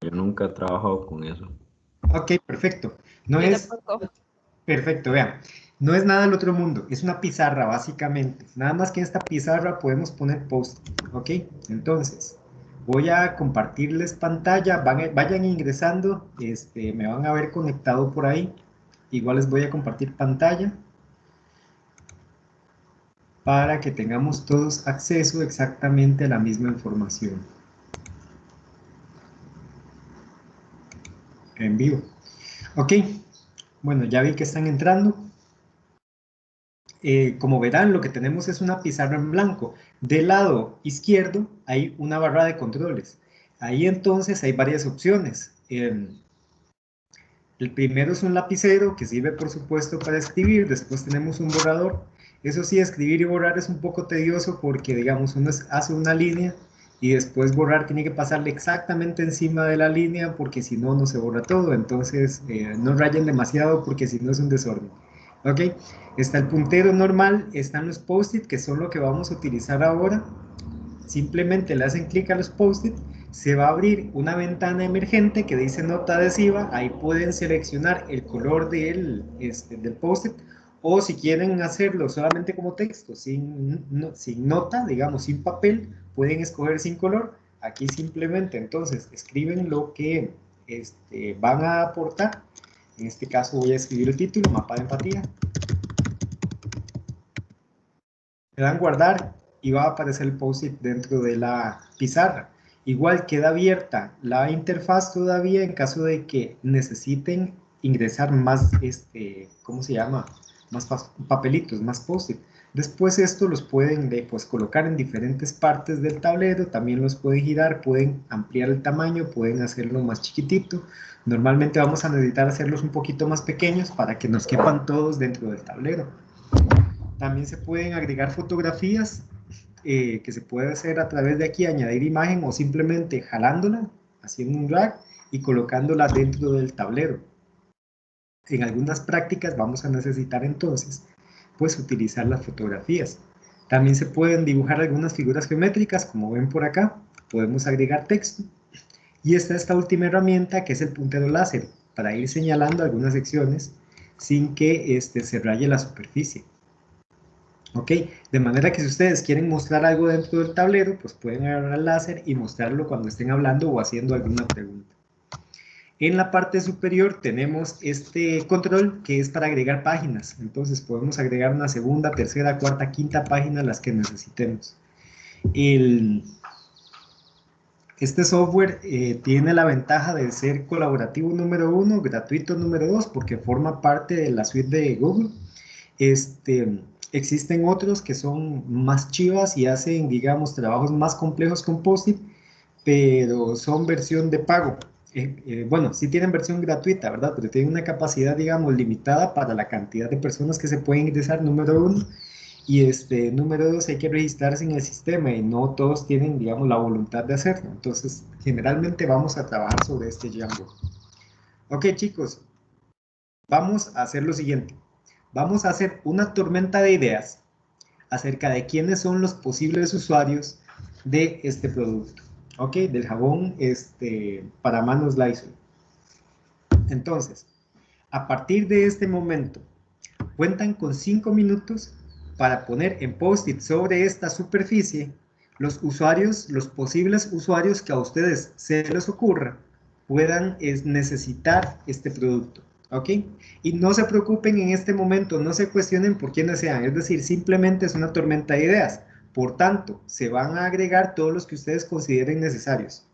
Yo nunca he trabajado con eso. Ok, perfecto. No Yo es, tampoco. perfecto, vean. No es nada del otro mundo, es una pizarra básicamente. Nada más que en esta pizarra podemos poner post, ¿ok? Entonces, voy a compartirles pantalla, vayan ingresando, me van a ver conectado por ahí. Igual les voy a compartir pantalla para que tengamos todos acceso exactamente a la misma información en vivo. Ok, bueno, ya vi que están entrando. Como verán, lo que tenemos es una pizarra en blanco. Del lado izquierdo hay una barra de controles. Ahí entonces hay varias opciones. El primero es un lapicero que sirve por supuesto para escribir. Después tenemos un borrador. Eso sí, escribir y borrar es un poco tedioso porque digamos uno hace una línea y después borrar tiene que pasarle exactamente encima de la línea porque si no, no se borra todo. Entonces no rayen demasiado porque si no es un desorden. Ok, está el puntero normal, están los post-it que son lo que vamos a utilizar ahora. Simplemente le hacen clic a los post-it, se va a abrir una ventana emergente que dice nota adhesiva, ahí pueden seleccionar el color del post-it, o si quieren hacerlo solamente como texto, sin nota, digamos sin papel, pueden escoger sin color. Aquí simplemente entonces escriben lo que van a aportar. En este caso voy a escribir el título, mapa de empatía. Le dan guardar y va a aparecer el post-it dentro de la pizarra. Igual queda abierta la interfaz todavía en caso de que necesiten ingresar más, ¿cómo se llama? Más papelitos, más post-it. Después esto los pueden pues, colocar en diferentes partes del tablero, también los pueden girar, pueden ampliar el tamaño, pueden hacerlo más chiquitito. Normalmente vamos a necesitar hacerlos un poquito más pequeños para que nos quepan todos dentro del tablero. También se pueden agregar fotografías que se puede hacer a través de aquí, añadir imagen o simplemente jalándola, haciendo un drag y colocándola dentro del tablero. En algunas prácticas vamos a necesitar entonces pues utilizar las fotografías. También se pueden dibujar algunas figuras geométricas, como ven por acá. Podemos agregar texto. Y está esta última herramienta que es el puntero láser, para ir señalando algunas secciones sin que se raye la superficie. Ok, de manera que si ustedes quieren mostrar algo dentro del tablero, pues pueden agarrar el láser y mostrarlo cuando estén hablando o haciendo alguna pregunta. En la parte superior tenemos este control que es para agregar páginas. Entonces podemos agregar una segunda, tercera, cuarta, quinta página, las que necesitemos. Este software tiene la ventaja de ser colaborativo número 1, gratuito número 2, porque forma parte de la suite de Google. Existen otros que son más chivas y hacen, digamos, trabajos más complejos con Post-it, pero son versión de pago. Bueno, sí tienen versión gratuita, ¿verdad? Pero tienen una capacidad, digamos, limitada para la cantidad de personas que se pueden ingresar, número 1. Y número 2, hay que registrarse en el sistema y no todos tienen, digamos, la voluntad de hacerlo. Entonces, generalmente vamos a trabajar sobre este Django. Ok, chicos, vamos a hacer lo siguiente. Vamos a hacer una tormenta de ideas acerca de quiénes son los posibles usuarios de este producto, ¿ok? Del jabón para manos Lysol. Entonces, a partir de este momento, cuentan con 5 minutos para poner en post-it sobre esta superficie los usuarios, los posibles usuarios que a ustedes se les ocurra puedan necesitar este producto. ¿Ok? Y no se preocupen en este momento, no se cuestionen por quiénes sean, es decir, simplemente es una tormenta de ideas. Por tanto, se van a agregar todos los que ustedes consideren necesarios.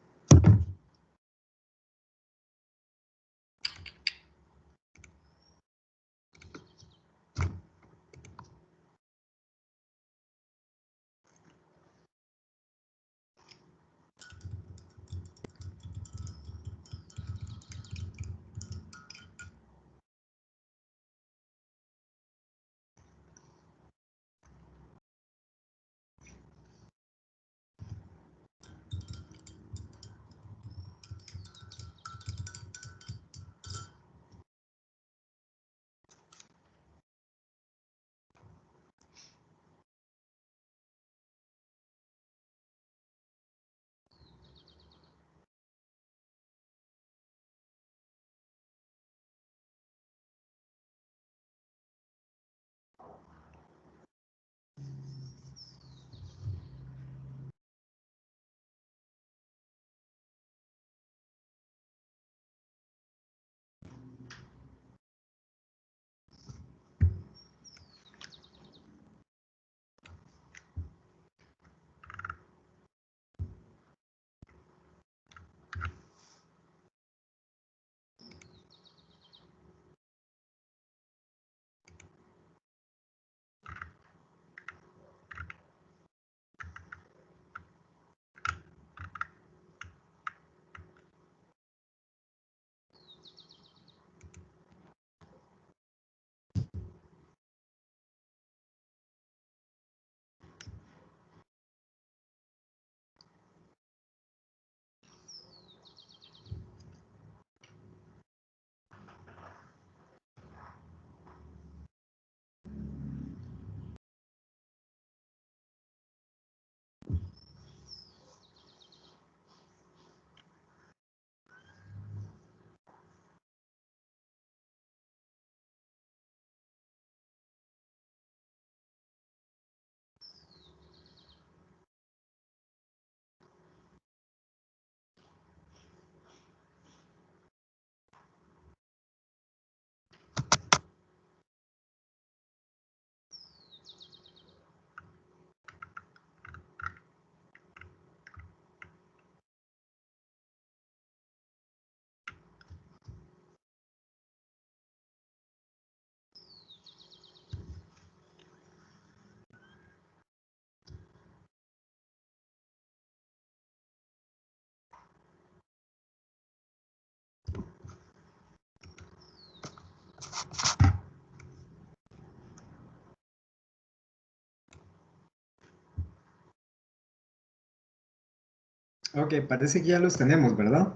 Ok, parece que ya los tenemos, ¿verdad?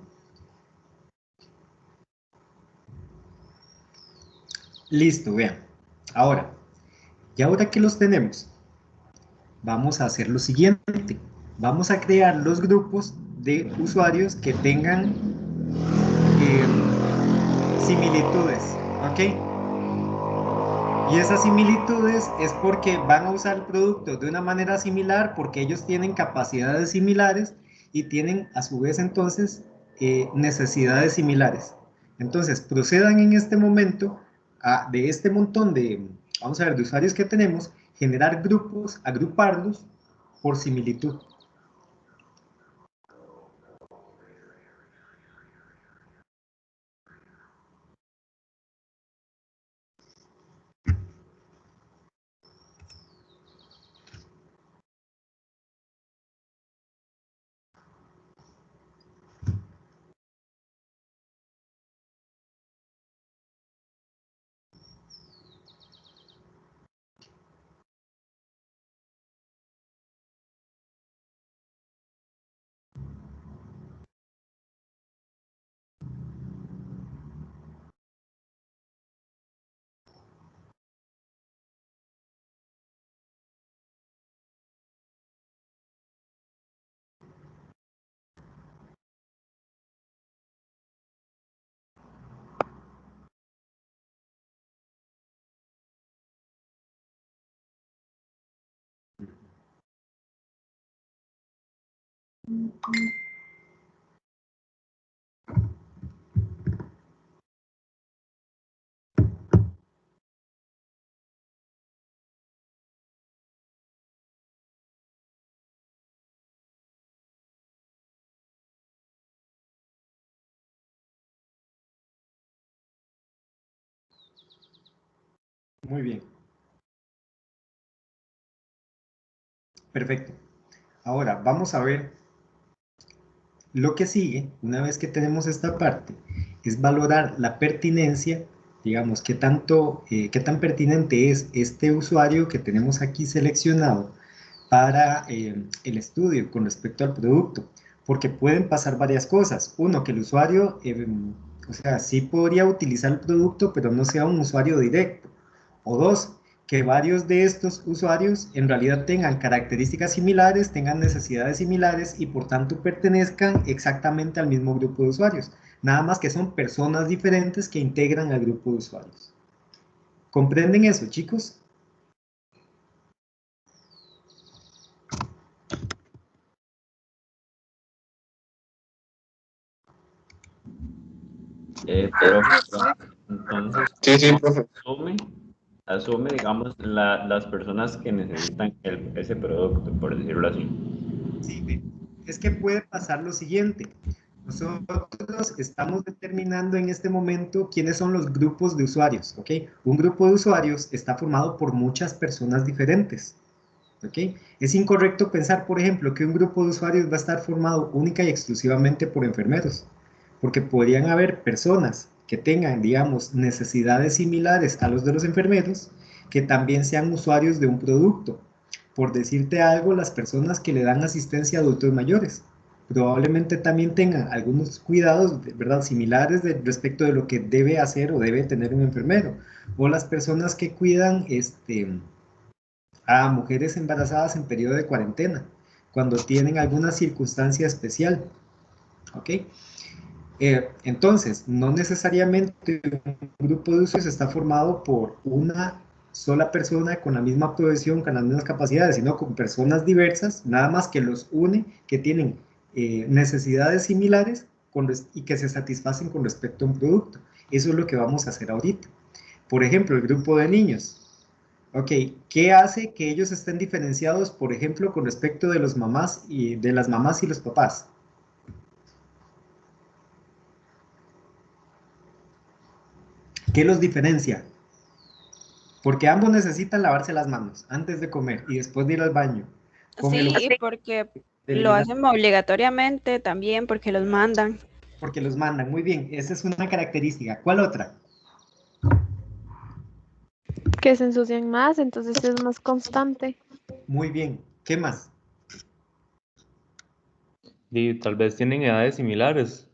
Listo, vean. Ahora, y ahora que los tenemos, vamos a hacer lo siguiente. Vamos a crear los grupos de usuarios que tengan similitudes, ¿ok? Y esas similitudes es porque van a usar el producto de una manera similar, porque ellos tienen capacidades similares y tienen a su vez entonces necesidades similares. Entonces procedan en este momento de este montón de, vamos a ver, de usuarios que tenemos, generar grupos, agruparlos por similitud. Muy bien, perfecto. Ahora vamos a ver lo que sigue, una vez que tenemos esta parte, es valorar la pertinencia, digamos, qué tan pertinente es este usuario que tenemos aquí seleccionado para el estudio con respecto al producto, porque pueden pasar varias cosas. Uno, que el usuario, o sea, sí podría utilizar el producto, pero no sea un usuario directo. O dos, que varios de estos usuarios en realidad tengan características similares, tengan necesidades similares y por tanto pertenezcan exactamente al mismo grupo de usuarios. Nada más que son personas diferentes que integran al grupo de usuarios. ¿Comprenden eso, chicos? Profe, entonces, Sí, sí, profe. asume, asume, digamos, las personas que necesitan ese producto, por decirlo así. Sí, es que puede pasar lo siguiente. Nosotros estamos determinando en este momento quiénes son los grupos de usuarios, ¿ok? Un grupo de usuarios está formado por muchas personas diferentes, ¿ok? Es incorrecto pensar, por ejemplo, que un grupo de usuarios va a estar formado única y exclusivamente por enfermeros, porque podrían haber personas que tengan, digamos, necesidades similares a los de los enfermeros, que también sean usuarios de un producto. Por decirte algo, las personas que le dan asistencia a adultos mayores probablemente también tengan algunos cuidados, ¿verdad?, similares respecto de lo que debe hacer o debe tener un enfermero. O las personas que cuidan a mujeres embarazadas en periodo de cuarentena, cuando tienen alguna circunstancia especial. ¿Ok? Entonces, no necesariamente un grupo de usuarios está formado por una sola persona con la misma profesión, con las mismas capacidades, sino con personas diversas, nada más que los une, que tienen necesidades similares y que se satisfacen con respecto a un producto. Eso es lo que vamos a hacer ahorita. Por ejemplo, el grupo de niños. Ok, ¿qué hace que ellos estén diferenciados, por ejemplo, con respecto de los mamás y de las mamás y los papás? ¿Qué los diferencia? Porque ambos necesitan lavarse las manos antes de comer y después de ir al baño, con el Sí, objetivo porque de lo eliminar, hacen obligatoriamente también, porque los mandan. porque los mandan. Muy bien, esa es una característica. ¿Cuál otra? Que se ensucian más, entonces es más constante. Muy bien, ¿qué más? Y tal vez tienen edades similares.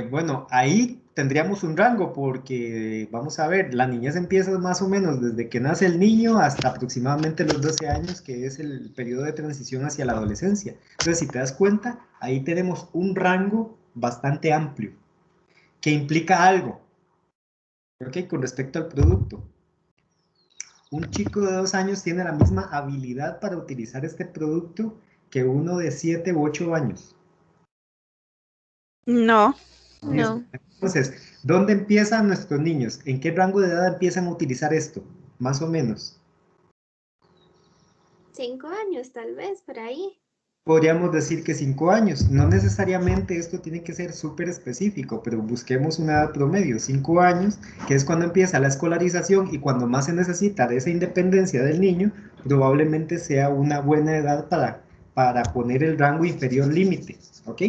Bueno, ahí tendríamos un rango porque, vamos a ver, la niñez empieza más o menos desde que nace el niño hasta aproximadamente los 12 años, que es el periodo de transición hacia la adolescencia. Entonces, si te das cuenta, ahí tenemos un rango bastante amplio que implica algo, ¿ok? Con respecto al producto. Un chico de 2 años tiene la misma habilidad para utilizar este producto que uno de 7 u 8 años. No, No, Entonces, ¿dónde empiezan nuestros niños? ¿En qué rango de edad empiezan a utilizar esto? Más o menos. 5 años, tal vez, por ahí. Podríamos decir que 5 años. No necesariamente esto tiene que ser súper específico, pero busquemos una edad promedio, 5 años, que es cuando empieza la escolarización y cuando más se necesita de esa independencia del niño, probablemente sea una buena edad para poner el rango inferior límite, ¿ok?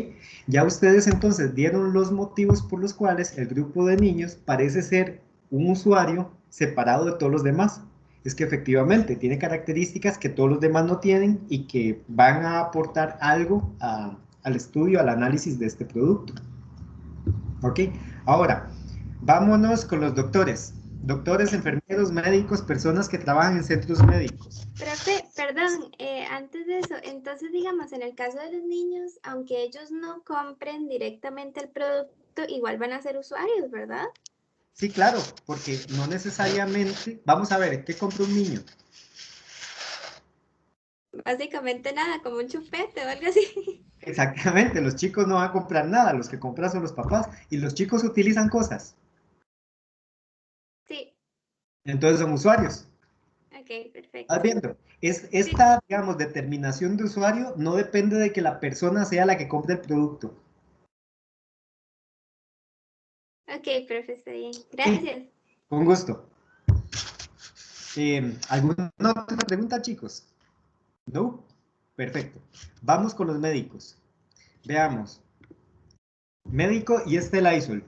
Ya ustedes entonces dieron los motivos por los cuales el grupo de niños parece ser un usuario separado de todos los demás. Es que efectivamente tiene características que todos los demás no tienen y que van a aportar algo al estudio, al análisis de este producto. ¿Ok? Ahora, vámonos con los doctores. Doctores, enfermeros, médicos, personas que trabajan en centros médicos. Profe, perdón, antes de eso, entonces digamos, en el caso de los niños, aunque ellos no compren directamente el producto, igual van a ser usuarios, ¿verdad? Sí, claro, porque no necesariamente... Vamos a ver, ¿qué compra un niño? Básicamente nada, como un chupete o algo así. Exactamente, los chicos no van a comprar nada, los que compran son los papás y los chicos utilizan cosas, Sí, entonces son usuarios. ok, perfecto. ¿Estás viendo? Esta, digamos, determinación de usuario no depende de que la persona sea la que compre el producto. Ok, profe, está bien. Gracias. Con gusto. ¿Alguna otra pregunta, chicos? ¿No? Perfecto. Vamos con los médicos. Veamos. Médico y este Lysol.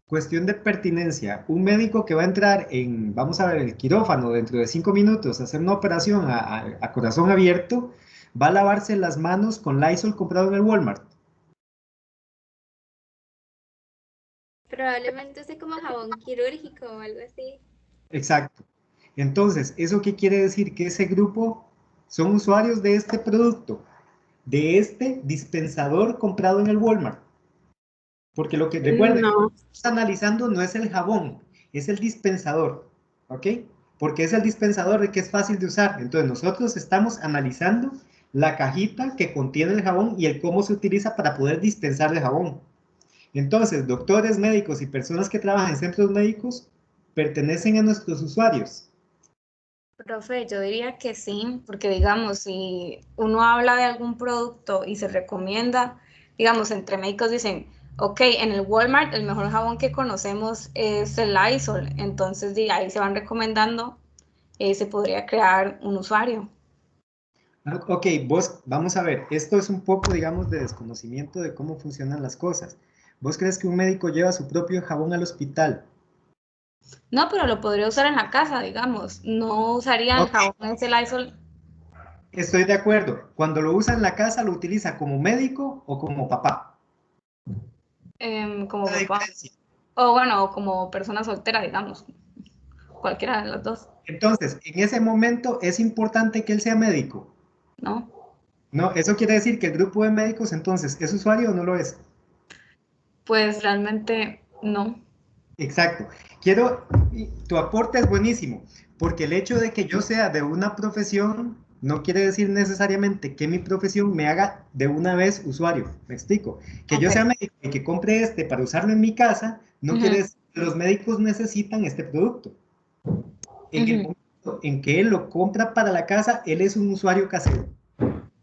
Cuestión de pertinencia. Un médico que va a entrar en, vamos a ver, el quirófano dentro de 5 minutos a hacer una operación a corazón abierto, va a lavarse las manos con Lysol comprado en el Walmart. Probablemente use como jabón quirúrgico o algo así. Exacto. Entonces, ¿eso qué quiere decir? Que ese grupo son usuarios de este producto, de este dispensador comprado en el Walmart. Porque lo que recuerden, lo no. que estamos analizando no es el jabón, es el dispensador, ¿ok? Porque es el dispensador de que es fácil de usar. Entonces, nosotros estamos analizando la cajita que contiene el jabón y el cómo se utiliza para poder dispensar el jabón. Entonces, doctores, médicos y personas que trabajan en centros médicos pertenecen a nuestros usuarios. Profe, yo diría que sí, porque digamos, si uno habla de algún producto y se recomienda, digamos, entre médicos dicen, ok, en el Walmart el mejor jabón que conocemos es el Lysol, entonces ahí se van recomendando, se podría crear un usuario. Ok, vos, vamos a ver, esto es un poco, digamos, de desconocimiento de cómo funcionan las cosas. ¿Vos crees que un médico lleva su propio jabón al hospital? No, pero lo podría usar en la casa, digamos, no usaría el jabón ese Lysol. Estoy de acuerdo. Cuando lo usa en la casa, ¿lo utiliza como médico o como papá? Como ¿Cuál es la papá, diferencia? o bueno, o como persona soltera, digamos, cualquiera de las dos, Entonces, en ese momento, ¿es importante que él sea médico? ¿no? No, eso quiere decir que el grupo de médicos, entonces, ¿es usuario o no lo es? Pues realmente no. Exacto. Tu aporte es buenísimo, porque el hecho de que yo sea de una profesión no quiere decir necesariamente que mi profesión me haga de una vez usuario. Me explico. Que yo Ok. sea médico y que compre este para usarlo en mi casa, no quiere decir que los médicos necesitan este producto. En el momento en que él lo compra para la casa, él es un usuario casero.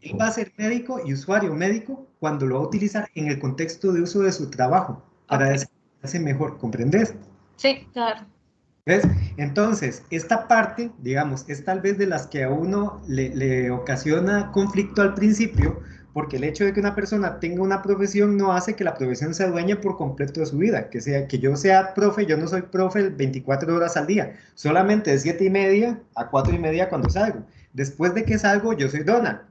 Él va a ser médico y usuario médico cuando lo va a utilizar en el contexto de uso de su trabajo para desempeñarse mejor, ¿comprendes? Sí, claro. ¿Ves? Entonces, esta parte, digamos, es tal vez de las que a uno le ocasiona conflicto al principio, porque el hecho de que una persona tenga una profesión no hace que la profesión se adueñe por completo de su vida, que yo sea profe, yo no soy profe 24 horas al día, solamente de 7:30 a 4:30 cuando salgo. Después de que salgo, yo soy Donald.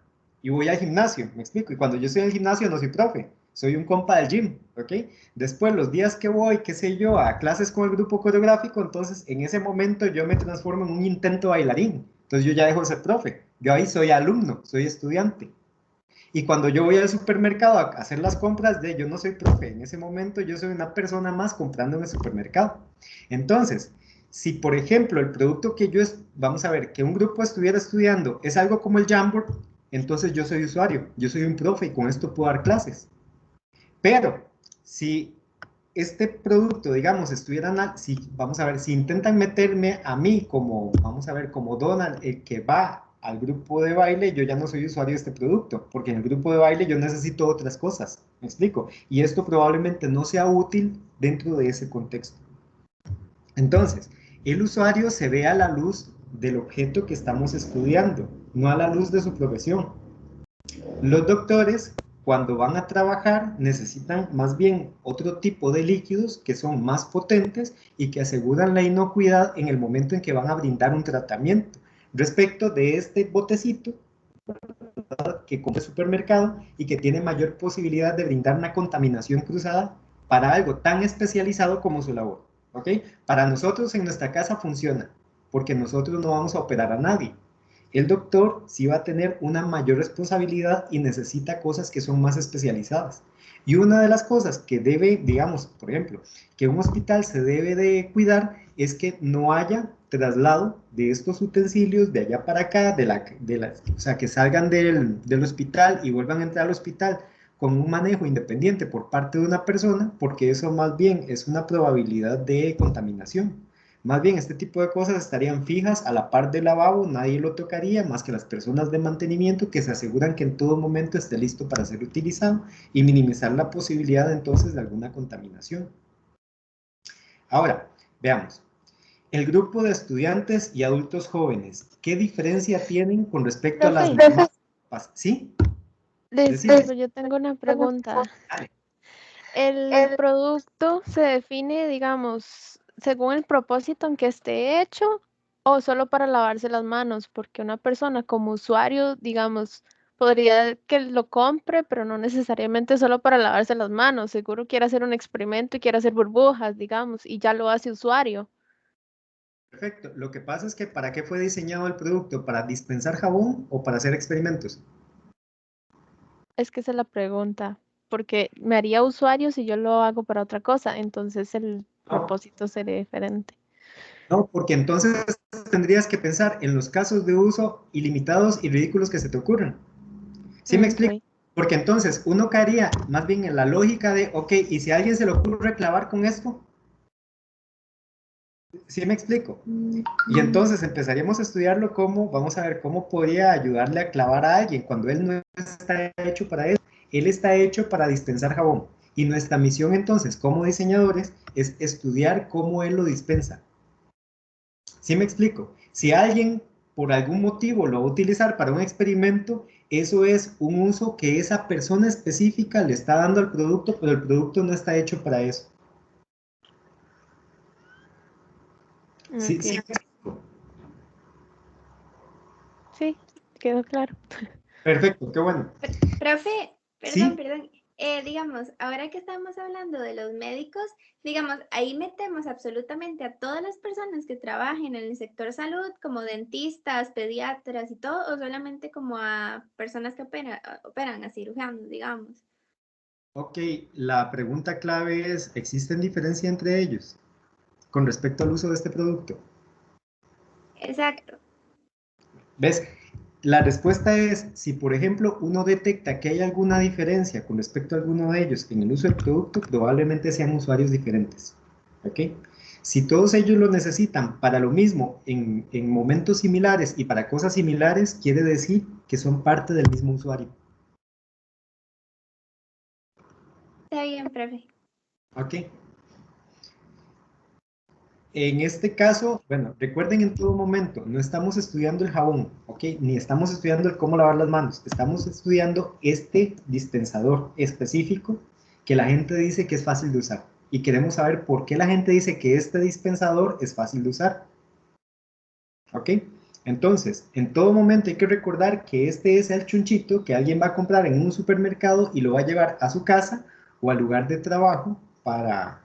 y voy al gimnasio, me explico, y cuando yo estoy en el gimnasio no soy profe, soy un compa del gym, ¿ok? Después, los días que voy, qué sé yo, a clases con el grupo coreográfico, entonces en ese momento yo me transformo en un intento bailarín, entonces yo ya dejo de ser profe, yo ahí soy alumno, soy estudiante. Y cuando yo voy al supermercado a hacer las compras, yo no soy profe, en ese momento yo soy una persona más comprando en el supermercado. Entonces, si por ejemplo el producto que vamos a ver, que un grupo estuviera estudiando es algo como el Jamboard, entonces yo soy usuario, yo soy un profe y con esto puedo dar clases. Pero si este producto, digamos, vamos a ver, si intentan meterme a mí como, vamos a ver, como Donald, el que va al grupo de baile, yo ya no soy usuario de este producto, porque en el grupo de baile yo necesito otras cosas, ¿me explico? Y esto probablemente no sea útil dentro de ese contexto. Entonces, el usuario se ve a la luz del objeto que estamos estudiando, no a la luz de su profesión. Los doctores, cuando van a trabajar, necesitan más bien otro tipo de líquidos que son más potentes y que aseguran la inocuidad en el momento en que van a brindar un tratamiento. Respecto de este botecito que compra el supermercado y que tiene mayor posibilidad de brindar una contaminación cruzada para algo tan especializado como su labor, ¿ok? Para nosotros en nuestra casa funciona, porque nosotros no vamos a operar a nadie. El doctor sí va a tener una mayor responsabilidad y necesita cosas que son más especializadas. Y una de las cosas que debe, digamos, por ejemplo, que un hospital se debe de cuidar es que no haya traslado de estos utensilios de allá para acá, o sea, que salgan del hospital y vuelvan a entrar al hospital con un manejo independiente por parte de una persona, porque eso más bien es una probabilidad de contaminación. Más bien, este tipo de cosas estarían fijas a la par del lavabo, nadie lo tocaría más que las personas de mantenimiento que se aseguran que en todo momento esté listo para ser utilizado y minimizar la posibilidad entonces de alguna contaminación. Ahora, veamos. El grupo de estudiantes y adultos jóvenes, ¿qué diferencia tienen con respecto a las mamás? ¿Sí? Disculpe, yo tengo una pregunta. ¿El producto se define, digamos, según el propósito en que esté hecho o solo para lavarse las manos? Porque una persona como usuario, digamos, podría que lo compre, pero no necesariamente solo para lavarse las manos. Seguro quiere hacer un experimento y quiere hacer burbujas, digamos, y ya lo hace usuario. Perfecto. Lo que pasa es que ¿para qué fue diseñado el producto? ¿Para dispensar jabón o para hacer experimentos? Es que esa es la pregunta, porque me haría usuario si yo lo hago para otra cosa, entonces el propósito sería diferente. No, porque entonces tendrías que pensar en los casos de uso ilimitados y ridículos que se te ocurran. ¿Sí me explico? Ok. Porque entonces uno caería más bien en la lógica de, ok, ¿y si a alguien se le ocurre clavar con esto? ¿Sí me explico? Y entonces empezaríamos a estudiarlo como, vamos a ver cómo podría ayudarle a clavar a alguien cuando él no está hecho para eso. Él está hecho para dispensar jabón. Y nuestra misión entonces como diseñadores es estudiar cómo él lo dispensa. ¿Sí me explico? Si alguien por algún motivo lo va a utilizar para un experimento, eso es un uso que esa persona específica le está dando al producto, pero el producto no está hecho para eso. Sí, Ok. sí. Sí, quedó claro. Perfecto, qué bueno. Profe, ¿Sí? perdón. Digamos, ahora que estamos hablando de los médicos, digamos, ahí metemos absolutamente a todas las personas que trabajen en el sector salud, como dentistas, pediatras y todo, o solamente como a personas que operan a cirujanos, digamos. Ok, la pregunta clave es, ¿existen diferencia entre ellos con respecto al uso de este producto? Exacto. ¿Ves? La respuesta es, si por ejemplo uno detecta que hay alguna diferencia con respecto a alguno de ellos en el uso del producto, probablemente sean usuarios diferentes. ¿Ok? Si todos ellos lo necesitan para lo mismo en momentos similares y para cosas similares, quiere decir que son parte del mismo usuario. Está bien, profe. ¿Ok? En este caso, bueno, recuerden en todo momento, no estamos estudiando el jabón, ¿ok? Ni estamos estudiando el cómo lavar las manos, estamos estudiando este dispensador específico que la gente dice que es fácil de usar. Y queremos saber por qué la gente dice que este dispensador es fácil de usar. ¿Ok? Entonces, en todo momento hay que recordar que este es el chunchito que alguien va a comprar en un supermercado y lo va a llevar a su casa o al lugar de trabajo para,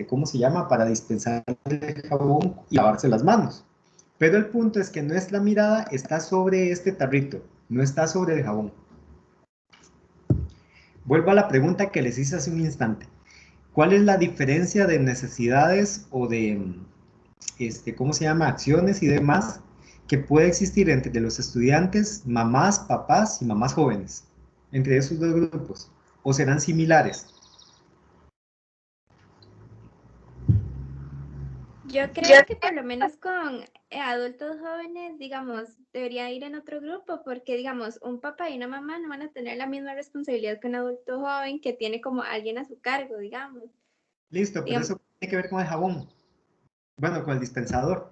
¿cómo se llama? Para dispensar el jabón y lavarse las manos. Pero el punto es que nuestra mirada está sobre este tarrito, no está sobre el jabón. Vuelvo a la pregunta que les hice hace un instante. ¿Cuál es la diferencia de necesidades o de, ¿cómo se llama? Acciones y demás que puede existir entre los estudiantes, mamás, papás y mamás jóvenes? Entre esos dos grupos. ¿O serán similares? Yo creo que por lo menos con adultos jóvenes, digamos, debería ir en otro grupo porque, digamos, un papá y una mamá no van a tener la misma responsabilidad que un adulto joven que tiene como alguien a su cargo, digamos. Listo, pero eso tiene que ver con el jabón. Bueno, con el dispensador.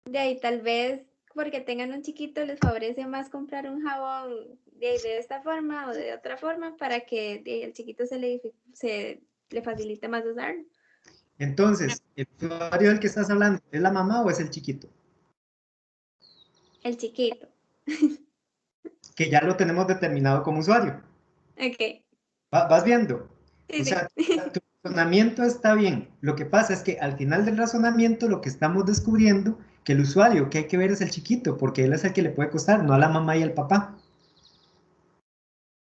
De ahí tal vez porque tengan un chiquito les favorece más comprar un jabón de esta forma o de otra forma para que el chiquito se le facilite más usarlo. Entonces, ¿el usuario del que estás hablando es la mamá o es el chiquito? El chiquito. Que ya lo tenemos determinado como usuario. Ok. ¿Vas viendo? Sí, O sea, sí. tu razonamiento está bien. Lo que pasa es que al final del razonamiento lo que estamos descubriendo que el usuario que hay que ver es el chiquito, porque él es el que le puede costar, no a la mamá y al papá.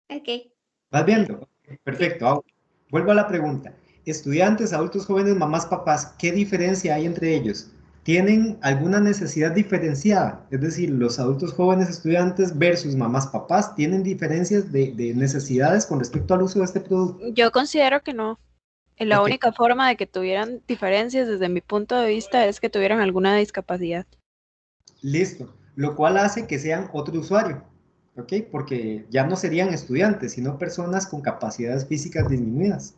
Ok. ¿Vas viendo? Perfecto. Ahora, vuelvo a la pregunta. Estudiantes, adultos jóvenes, mamás, papás, ¿qué diferencia hay entre ellos? ¿Tienen alguna necesidad diferenciada? Es decir, los adultos jóvenes estudiantes versus mamás, papás, ¿tienen diferencias de necesidades con respecto al uso de este producto? Yo considero que no. La Ok. única forma de que tuvieran diferencias desde mi punto de vista es que tuvieran alguna discapacidad. Listo. Lo cual hace que sean otro usuario. ¿Ok? Porque ya no serían estudiantes, sino personas con capacidades físicas disminuidas.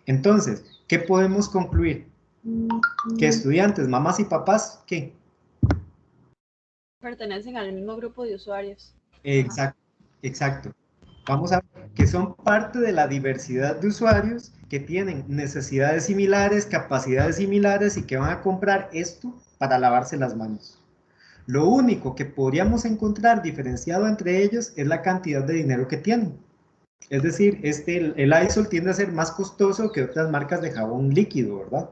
Entonces, ¿qué podemos concluir? Que estudiantes, mamás y papás, ¿qué? Pertenecen al mismo grupo de usuarios. Exacto, exacto. Vamos a ver que son parte de la diversidad de usuarios que tienen necesidades similares, capacidades similares y que van a comprar esto para lavarse las manos. Lo único que podríamos encontrar diferenciado entre ellos es la cantidad de dinero que tienen. Es decir, el Lysol tiende a ser más costoso que otras marcas de jabón líquido, ¿verdad?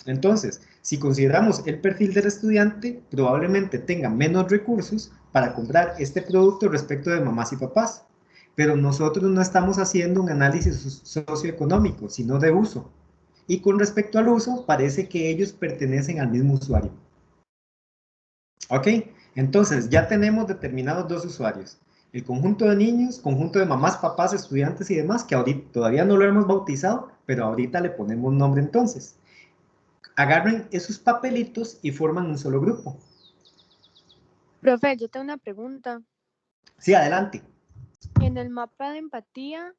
Entonces, si consideramos el perfil del estudiante, probablemente tenga menos recursos para comprar este producto respecto de mamás y papás. Pero nosotros no estamos haciendo un análisis socioeconómico, sino de uso. Y con respecto al uso, parece que ellos pertenecen al mismo usuario. ¿Ok? Entonces, ya tenemos determinados dos usuarios. El conjunto de niños, conjunto de mamás, papás, estudiantes y demás, que ahorita todavía no lo hemos bautizado, pero ahorita le ponemos nombre entonces. Agarren esos papelitos y forman un solo grupo. Profe, yo tengo una pregunta. Sí, adelante. En el mapa de empatía,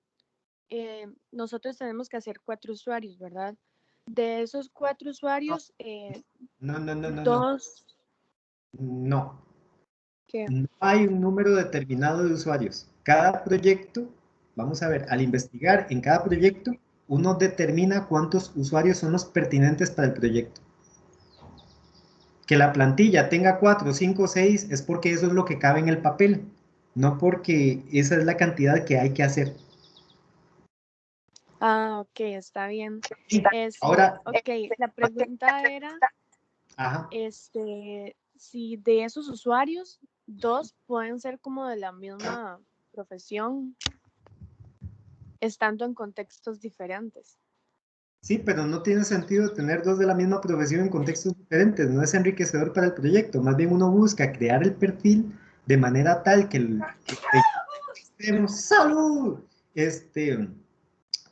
nosotros tenemos que hacer 4 usuarios, ¿verdad? De esos 4 usuarios, No. dos... No. ¿Qué? No hay un número determinado de usuarios. Cada proyecto, vamos a ver, al investigar en cada proyecto, uno determina cuántos usuarios son los pertinentes para el proyecto. Que la plantilla tenga 4, 5, 6 es porque eso es lo que cabe en el papel, no porque esa es la cantidad que hay que hacer. Ah, ok, está bien. Ahora, ok, la pregunta era, ajá. si de esos usuarios, 2 pueden ser como de la misma profesión, estando en contextos diferentes. Sí, pero no tiene sentido tener dos de la misma profesión en contextos diferentes, no es enriquecedor para el proyecto, más bien uno busca crear el perfil de manera tal que ¡salud!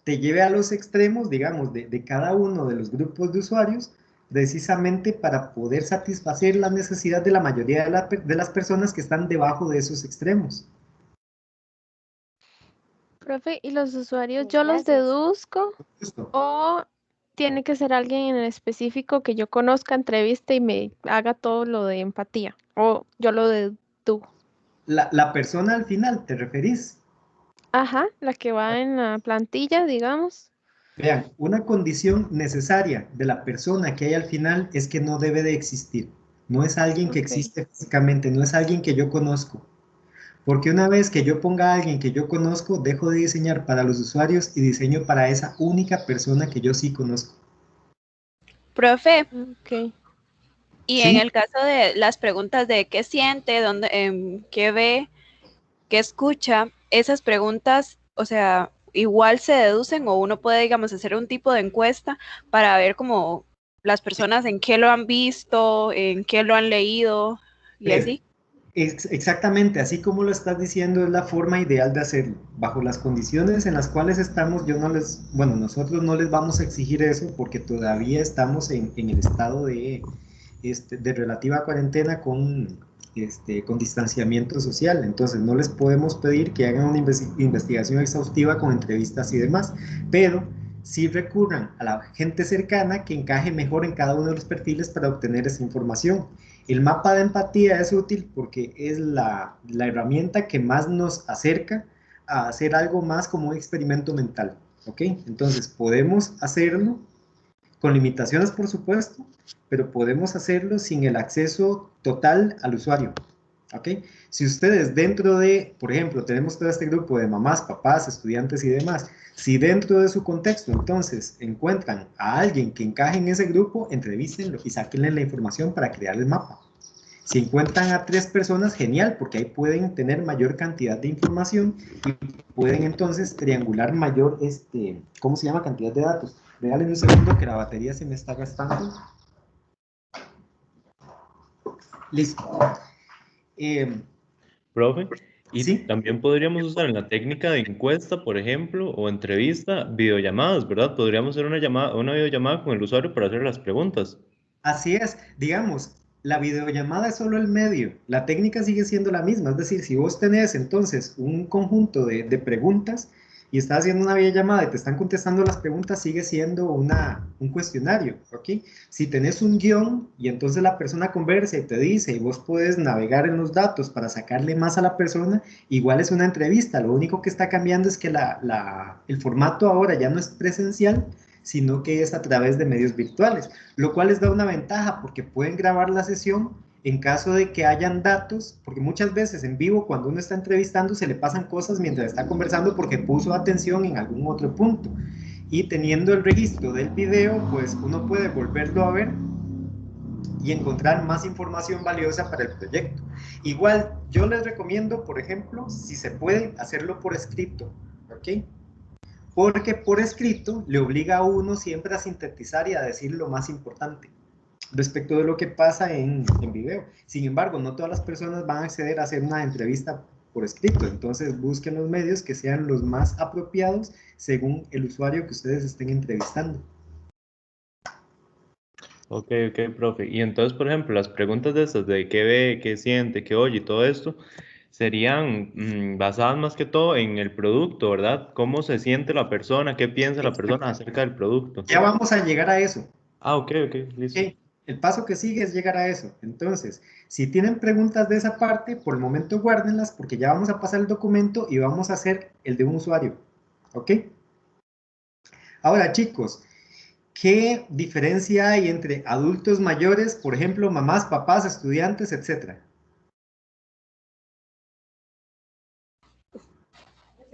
Te lleve a los extremos, digamos, de cada uno de los grupos de usuarios, precisamente para poder satisfacer la necesidad de la mayoría de las personas que están debajo de esos extremos. Profe, ¿y los usuarios yo los deduzco Justo. o tiene que ser alguien en específico que yo conozca, entreviste y me haga todo lo de empatía? ¿O yo lo deduzco? La persona al final, ¿te referís? Ajá, la que va en la plantilla, digamos. Vean, una condición necesaria de la persona que hay al final es que no debe de existir. no es alguien que existe físicamente, no es alguien que yo conozco. Porque una vez que yo ponga a alguien que yo conozco, dejo de diseñar para los usuarios y diseño para esa única persona que yo sí conozco. Profe, y ¿Sí? en el caso de las preguntas de qué siente, dónde, qué ve, qué escucha, esas preguntas, o sea, igual se deducen o uno puede, digamos, hacer un tipo de encuesta para ver como las personas en qué lo han visto, en qué lo han leído y así. Exactamente, así como lo estás diciendo, es la forma ideal de hacerlo. Bajo las condiciones en las cuales estamos, nosotros no les vamos a exigir eso porque todavía estamos en el estado de relativa cuarentena con distanciamiento social. Entonces no les podemos pedir que hagan una investigación exhaustiva con entrevistas y demás, pero sí recurran a la gente cercana que encaje mejor en cada uno de los perfiles para obtener esa información. El mapa de empatía es útil porque es la herramienta que más nos acerca a hacer algo más como un experimento mental, ¿ok? Entonces podemos hacerlo con limitaciones, por supuesto, pero podemos hacerlo sin el acceso total al usuario, ¿ok? Si ustedes dentro de, por ejemplo, tenemos todo este grupo de mamás, papás, estudiantes y demás, si dentro de su contexto, entonces, encuentran a alguien que encaje en ese grupo, entrevístenlo y sáquenle la información para crear el mapa. Si encuentran a 3 personas, genial, porque ahí pueden tener mayor cantidad de información y pueden entonces triangular mayor, ¿cómo se llama? Cantidad de datos. Regalen un segundo que la batería se me está gastando. Listo. Profe, y ¿sí? también podríamos usar en la técnica de encuesta, por ejemplo, o entrevista, videollamadas, ¿verdad? Podríamos hacer una videollamada con el usuario para hacer las preguntas. Así es, digamos, la videollamada es solo el medio, la técnica sigue siendo la misma, es decir, si vos tenés entonces un conjunto de preguntas y estás haciendo una videollamada y te están contestando las preguntas, sigue siendo un cuestionario, ¿ok? Si tenés un guión y entonces la persona conversa y te dice y vos puedes navegar en los datos para sacarle más a la persona, igual es una entrevista, lo único que está cambiando es que el formato ahora ya no es presencial, sino que es a través de medios virtuales, lo cual les da una ventaja porque pueden grabar la sesión en caso de que hayan datos, porque muchas veces en vivo cuando uno está entrevistando se le pasan cosas mientras está conversando porque puso atención en algún otro punto, y teniendo el registro del video, pues uno puede volverlo a ver y encontrar más información valiosa para el proyecto. Igual, yo les recomiendo, por ejemplo, si se puede, hacerlo por escrito, ¿ok? Porque por escrito le obliga a uno siempre a sintetizar y a decir lo más importante respecto de lo que pasa en video. Sin embargo, no todas las personas van a acceder a hacer una entrevista por escrito, entonces busquen los medios que sean los más apropiados según el usuario que ustedes estén entrevistando. Ok, profe. Y entonces, por ejemplo, las preguntas de estas de qué ve, qué siente, qué oye y todo esto, serían basadas más que todo en el producto, ¿verdad? ¿Cómo se siente la persona? ¿Qué piensa la persona acerca del producto? Ya vamos a llegar a eso. Ah, ok, listo. Okay. El paso que sigue es llegar a eso. Entonces, si tienen preguntas de esa parte, por el momento guárdenlas porque ya vamos a pasar el documento y vamos a hacer el de un usuario. ¿Ok? Ahora, chicos, ¿qué diferencia hay entre adultos mayores, por ejemplo, mamás, papás, estudiantes, etcétera?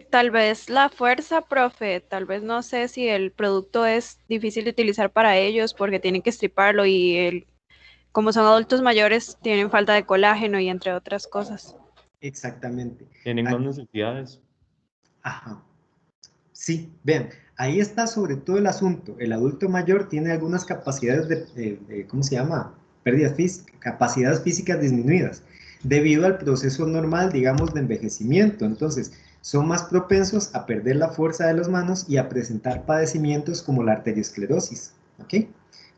Tal vez la fuerza, profe, tal vez no sé si el producto es difícil de utilizar para ellos porque tienen que estriparlo y como son adultos mayores tienen falta de colágeno y entre otras cosas. Exactamente. Tienen más necesidades. Ajá. Sí, vean, ahí está sobre todo el asunto. El adulto mayor tiene algunas capacidades ¿cómo se llama? Pérdidas físicas, capacidades físicas disminuidas, debido al proceso normal, digamos, de envejecimiento. Entonces, son más propensos a perder la fuerza de las manos y a presentar padecimientos como la arteriosclerosis, ¿ok?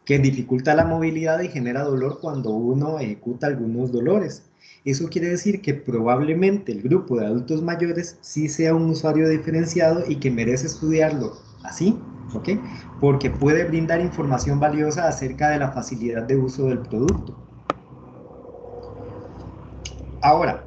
Que dificulta la movilidad y genera dolor cuando uno ejecuta algunos dolores. Eso quiere decir que probablemente el grupo de adultos mayores sí sea un usuario diferenciado y que merece estudiarlo así, ¿ok? Porque puede brindar información valiosa acerca de la facilidad de uso del producto. Ahora,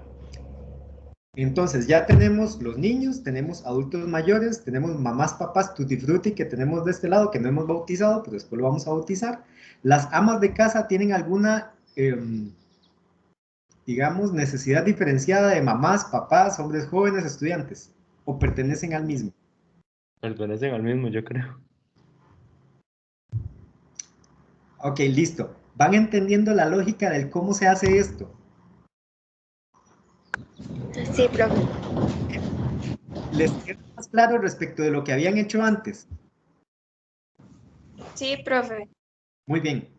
entonces ya tenemos los niños, tenemos adultos mayores, tenemos mamás, papás, tutti frutti que tenemos de este lado, que no hemos bautizado, pero después lo vamos a bautizar. Las amas de casa tienen alguna digamos, necesidad diferenciada de mamás, papás, hombres jóvenes, estudiantes, o pertenecen al mismo? Pertenecen al mismo, yo creo. Ok, listo. ¿Van entendiendo la lógica del cómo se hace esto? Sí, profe. ¿Les queda más claro respecto de lo que habían hecho antes? Sí, profe. Muy bien.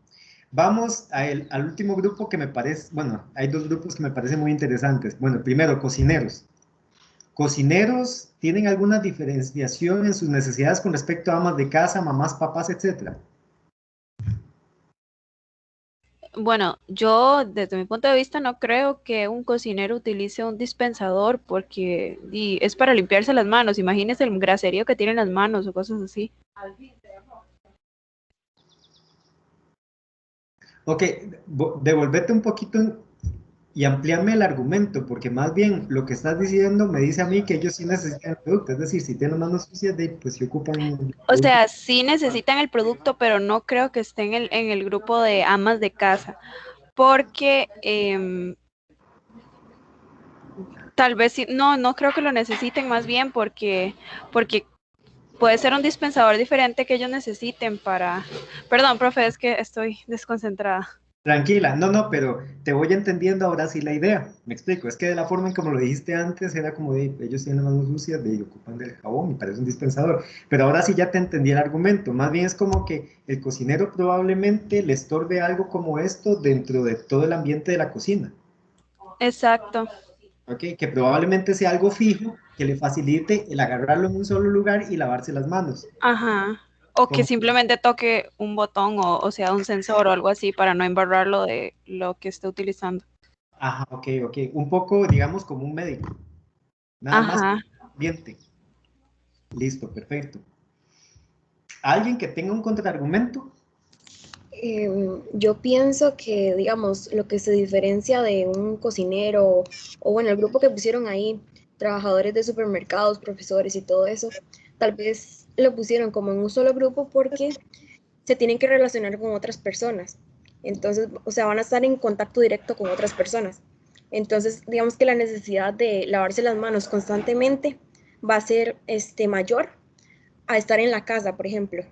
Vamos al último grupo que me parece, bueno, hay dos grupos que me parecen muy interesantes. Bueno, primero, cocineros. ¿Cocineros tienen alguna diferenciación en sus necesidades con respecto a amas de casa, mamás, papás, etcétera? Bueno, yo desde mi punto de vista no creo que un cocinero utilice un dispensador porque es para limpiarse las manos. Imagínese el graserío que tienen las manos o cosas así. Ok, devolvete un poquito y amplíame el argumento, porque más bien lo que estás diciendo me dice a mí que ellos sí necesitan el producto, es decir, si tienen las manos sucias, pues sí ocupan el O producto. sea, sí necesitan el producto, pero no creo que estén en el grupo de amas de casa, porque tal vez sí, no creo que lo necesiten más bien porque puede ser un dispensador diferente que ellos necesiten para... Perdón, profe, es que estoy desconcentrada. Tranquila, no, pero te voy entendiendo ahora sí la idea. Me explico, es que de la forma en como lo dijiste antes era como de ellos tienen las manos sucias, de ocupan del jabón, me parece un dispensador. Pero ahora sí ya te entendí el argumento. Más bien es como que el cocinero probablemente le estorbe algo como esto dentro de todo el ambiente de la cocina. Exacto. ¿Ok? Que probablemente sea algo fijo que le facilite el agarrarlo en un solo lugar y lavarse las manos. Ajá. O que Como, simplemente toque un botón o sea un sensor o algo así para no embarrarlo de lo que esté utilizando. ajá, ok, un poco, digamos, como un médico. Nada más Ajá. ambiente. Listo, perfecto. ¿Alguien que tenga un contraargumento? Yo pienso que, digamos, lo que se diferencia de un cocinero o bueno, el grupo que pusieron ahí, trabajadores de supermercados, profesores y todo eso, tal vez lo pusieron como en un solo grupo porque se tienen que relacionar con otras personas. Entonces, o sea, van a estar en contacto directo con otras personas. Entonces, digamos que la necesidad de lavarse las manos constantemente va a ser mayor a estar en la casa, por ejemplo.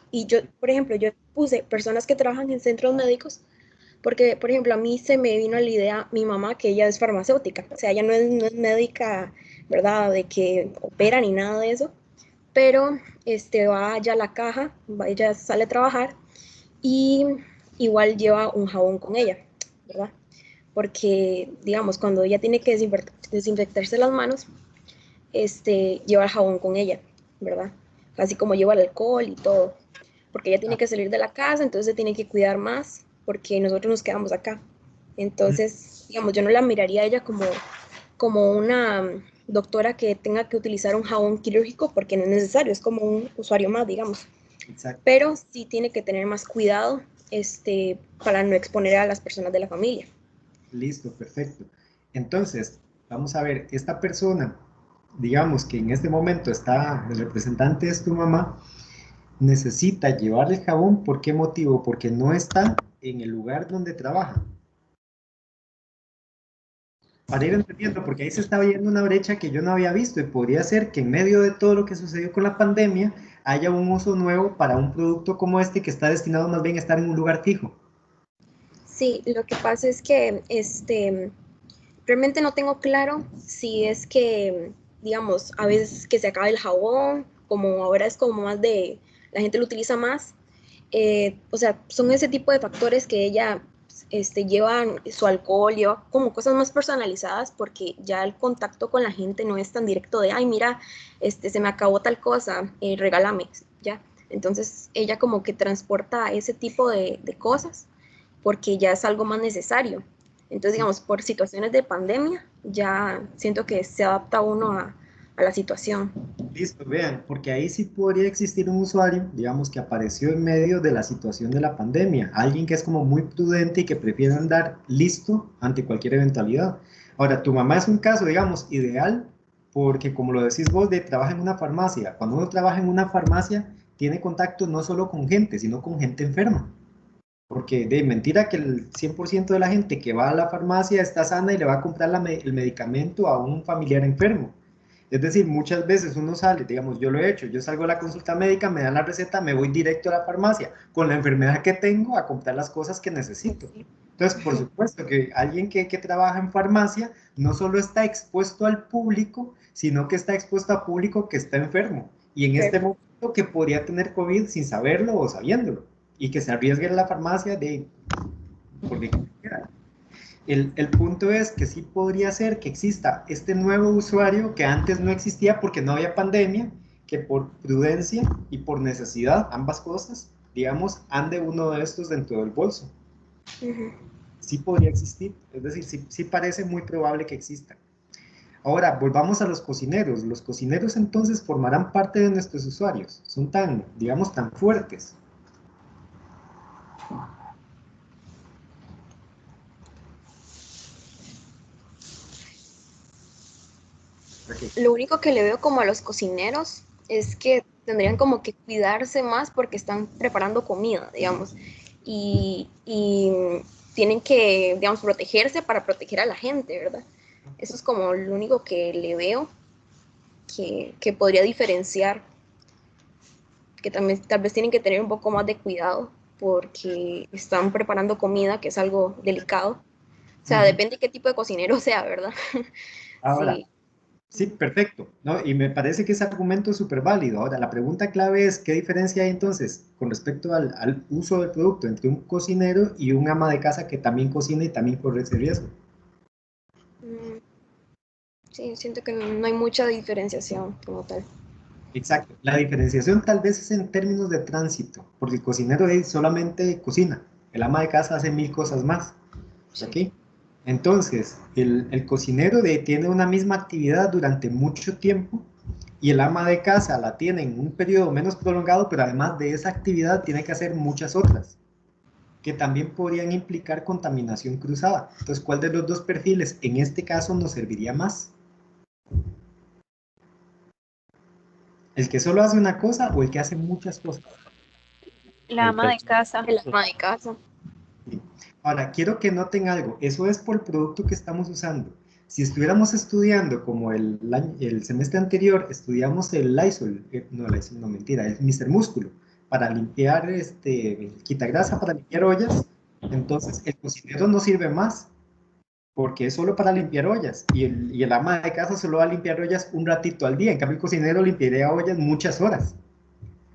Y yo, por ejemplo, yo puse personas que trabajan en centros médicos, porque, por ejemplo, a mí se me vino a la idea mi mamá, que ella es farmacéutica, o sea, ella no es médica, ¿verdad?, de que opera ni nada de eso, pero va allá a la caja, ella sale a trabajar y igual lleva un jabón con ella, ¿verdad? Porque, digamos, cuando ella tiene que desinfectarse las manos, lleva el jabón con ella, ¿verdad? Así como lleva el alcohol y todo, porque ella tiene que salir de la casa, entonces se tiene que cuidar más, porque nosotros nos quedamos acá. Entonces, digamos, yo no la miraría a ella como una doctora que tenga que utilizar un jabón quirúrgico, porque no es necesario, es como un usuario más, digamos. Exacto. Pero sí tiene que tener más cuidado para no exponer a las personas de la familia. Listo, perfecto. Entonces, vamos a ver, esta persona, digamos que en este momento está, el representante es tu mamá, necesita llevar el jabón, ¿por qué motivo? Porque no está en el lugar donde trabaja. Para ir entendiendo, porque ahí se está viendo una brecha que yo no había visto y podría ser que en medio de todo lo que sucedió con la pandemia haya un uso nuevo para un producto como este que está destinado más bien a estar en un lugar fijo. Sí, lo que pasa es que realmente no tengo claro si es que, digamos, a veces que se acaba el jabón, como ahora es como más la gente lo utiliza más. O sea, son ese tipo de factores que ella lleva su alcohol, lleva como cosas más personalizadas porque ya el contacto con la gente no es tan directo de, ay, mira, se me acabó tal cosa, regálame, ya. Entonces ella como que transporta ese tipo de cosas porque ya es algo más necesario. Entonces, digamos, por situaciones de pandemia, ya siento que se adapta uno a la situación. Listo, vean, porque ahí sí podría existir un usuario, digamos, que apareció en medio de la situación de la pandemia, alguien que es como muy prudente y que prefiere andar listo ante cualquier eventualidad. Ahora, tu mamá es un caso, digamos, ideal, porque como lo decís vos, trabaja en una farmacia. Cuando uno trabaja en una farmacia, tiene contacto no solo con gente, sino con gente enferma. Porque de mentira que el 100% de la gente que va a la farmacia está sana y le va a comprar el medicamento a un familiar enfermo. Es decir, muchas veces uno sale, digamos, yo lo he hecho, yo salgo a la consulta médica, me dan la receta, me voy directo a la farmacia con la enfermedad que tengo a comprar las cosas que necesito. Entonces, por supuesto que alguien que trabaja en farmacia no solo está expuesto al público, sino que está expuesto a público que está enfermo. Y en este momento que podría tener COVID sin saberlo o sabiéndolo. Y que se arriesgue en la farmacia porque el punto es que sí podría ser que exista este nuevo usuario que antes no existía porque no había pandemia, que por prudencia y por necesidad, ambas cosas, digamos, ande uno de estos dentro del bolso. Sí podría existir, es decir, sí parece muy probable que exista. Ahora, volvamos a los cocineros. Los cocineros entonces formarán parte de nuestros usuarios. Son tan, digamos, tan fuertes. Lo único que le veo como a los cocineros es que tendrían como que cuidarse más porque están preparando comida, digamos, y tienen que, digamos, protegerse para proteger a la gente, ¿verdad? Eso es como lo único que le veo que podría diferenciar, que también tal vez tienen que tener un poco más de cuidado porque están preparando comida, que es algo delicado. O sea, depende de qué tipo de cocinero sea, ¿verdad? Ahora, Sí. sí, perfecto, ¿no? Y me parece que ese argumento es súper válido. Ahora, la pregunta clave es, ¿qué diferencia hay entonces con respecto al uso del producto entre un cocinero y un ama de casa que también cocina y también corre ese riesgo? Sí, siento que no hay mucha diferenciación como tal. Exacto. La diferenciación tal vez es en términos de tránsito, porque el cocinero solamente cocina, el ama de casa hace 1000 cosas más. Sí. ¿Ok? Entonces, el cocinero tiene una misma actividad durante mucho tiempo y el ama de casa la tiene en un periodo menos prolongado, pero además de esa actividad tiene que hacer muchas otras, que también podrían implicar contaminación cruzada. Entonces, ¿cuál de los dos perfiles en este caso nos serviría más? ¿El que solo hace una cosa o el que hace muchas cosas? La ama de casa. El ama de casa. Sí. Ahora, quiero que noten algo, eso es por el producto que estamos usando. Si estuviéramos estudiando como el semestre anterior, estudiamos el Lysol, no, mentira, el Mr. Músculo, para limpiar, quita grasa, para limpiar ollas, entonces el cocinero no sirve más, porque es solo para limpiar ollas, y el ama de casa solo va a limpiar ollas un ratito al día, en cambio el cocinero limpiaría ollas muchas horas.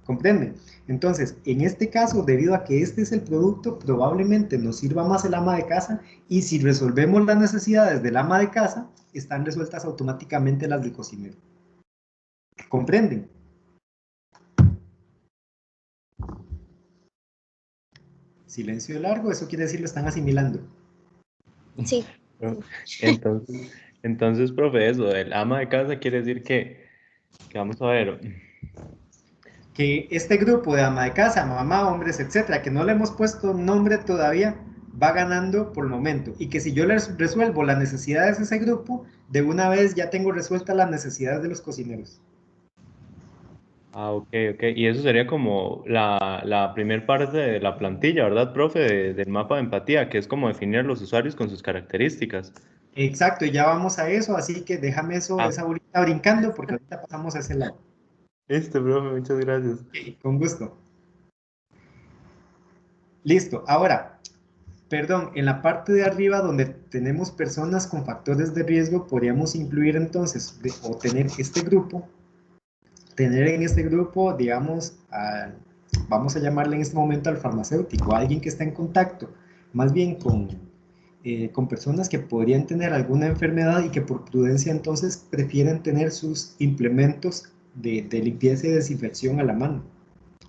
¿Comprenden? Entonces, en este caso, debido a que este es el producto, probablemente nos sirva más el ama de casa y si resolvemos las necesidades del ama de casa, están resueltas automáticamente las del cocinero. ¿Comprenden? Silencio largo, eso quiere decir lo están asimilando. Sí. Entonces, profe, eso, el ama de casa quiere decir que vamos a ver. Que este grupo de ama de casa, mamá, hombres, etcétera, que no le hemos puesto nombre todavía, va ganando por el momento. Y que si yo les resuelvo las necesidades de ese grupo, de una vez ya tengo resueltas las necesidades de los cocineros. Ah, ok. Y eso sería como la primer parte de la plantilla, ¿verdad, profe? Del mapa de empatía, que es como definir a los usuarios con sus características. Exacto, y ya vamos a eso, así que déjame esa bolita brincando porque ahorita pasamos a ese lado. Listo, profe, muchas gracias. Okay, con gusto. Listo, ahora, perdón, en la parte de arriba donde tenemos personas con factores de riesgo, podríamos incluir entonces, o tener este grupo, tener en este grupo, digamos, vamos a llamarle en este momento al farmacéutico, a alguien que está en contacto, más bien con personas que podrían tener alguna enfermedad y que por prudencia entonces prefieren tener sus implementos de limpieza y desinfección a la mano.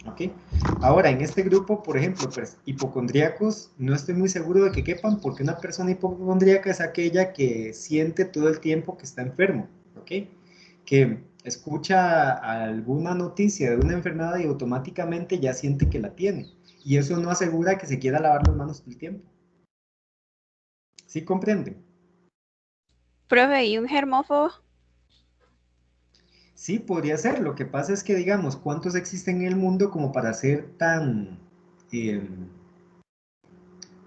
¿Ok? Ahora, en este grupo, por ejemplo, pues, hipocondríacos, no estoy muy seguro de que quepan, porque una persona hipocondríaca es aquella que siente todo el tiempo que está enfermo, ¿ok? Que escucha alguna noticia de una enfermedad y automáticamente ya siente que la tiene. Y eso no asegura que se quiera lavar las manos todo el tiempo. ¿Sí comprenden? Profe, ¿y un germófobo? Sí, podría ser. Lo que pasa es que, digamos, ¿cuántos existen en el mundo como para ser tan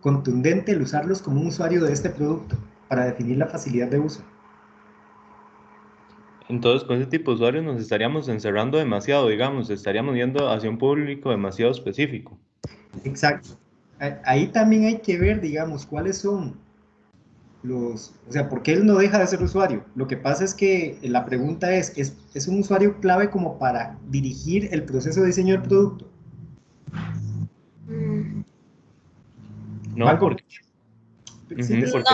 contundente el usarlos como un usuario de este producto para definir la facilidad de uso. Entonces, con ese tipo de usuarios nos estaríamos encerrando demasiado, digamos, estaríamos yendo hacia un público demasiado específico. Exacto. Ahí también hay que ver, digamos, cuáles son o sea, ¿por qué él no deja de ser usuario? Lo que pasa es que la pregunta ¿es un usuario clave como para dirigir el proceso de diseño del producto? No, porque... Sí, porque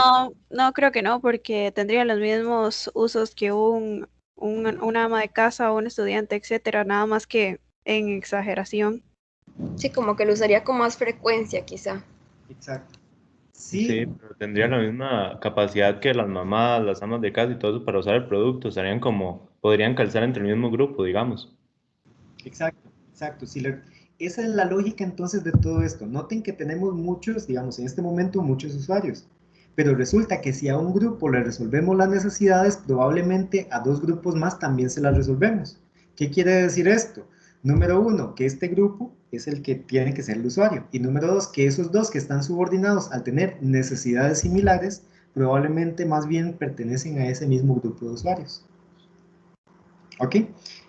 No, creo que no, porque tendría los mismos usos que una ama de casa o un estudiante, etcétera, nada más que en exageración. Sí, como que lo usaría con más frecuencia, quizá. exacto. sí, Sí, pero tendría la misma capacidad que las mamás, las amas de casa y todo eso para usar el producto, estarían como, podrían calzar entre el mismo grupo, digamos. exacto, exacto. Esa es la lógica entonces de todo esto. Noten que tenemos muchos, digamos, en este momento muchos usuarios, pero resulta que si a un grupo le resolvemos las necesidades, probablemente a 2 grupos más también se las resolvemos. ¿Qué quiere decir esto? Número 1, que este grupo es el que tiene que ser el usuario. Y número 2, que esos 2 que están subordinados al tener necesidades similares, probablemente más bien pertenecen a ese mismo grupo de usuarios. ¿Ok?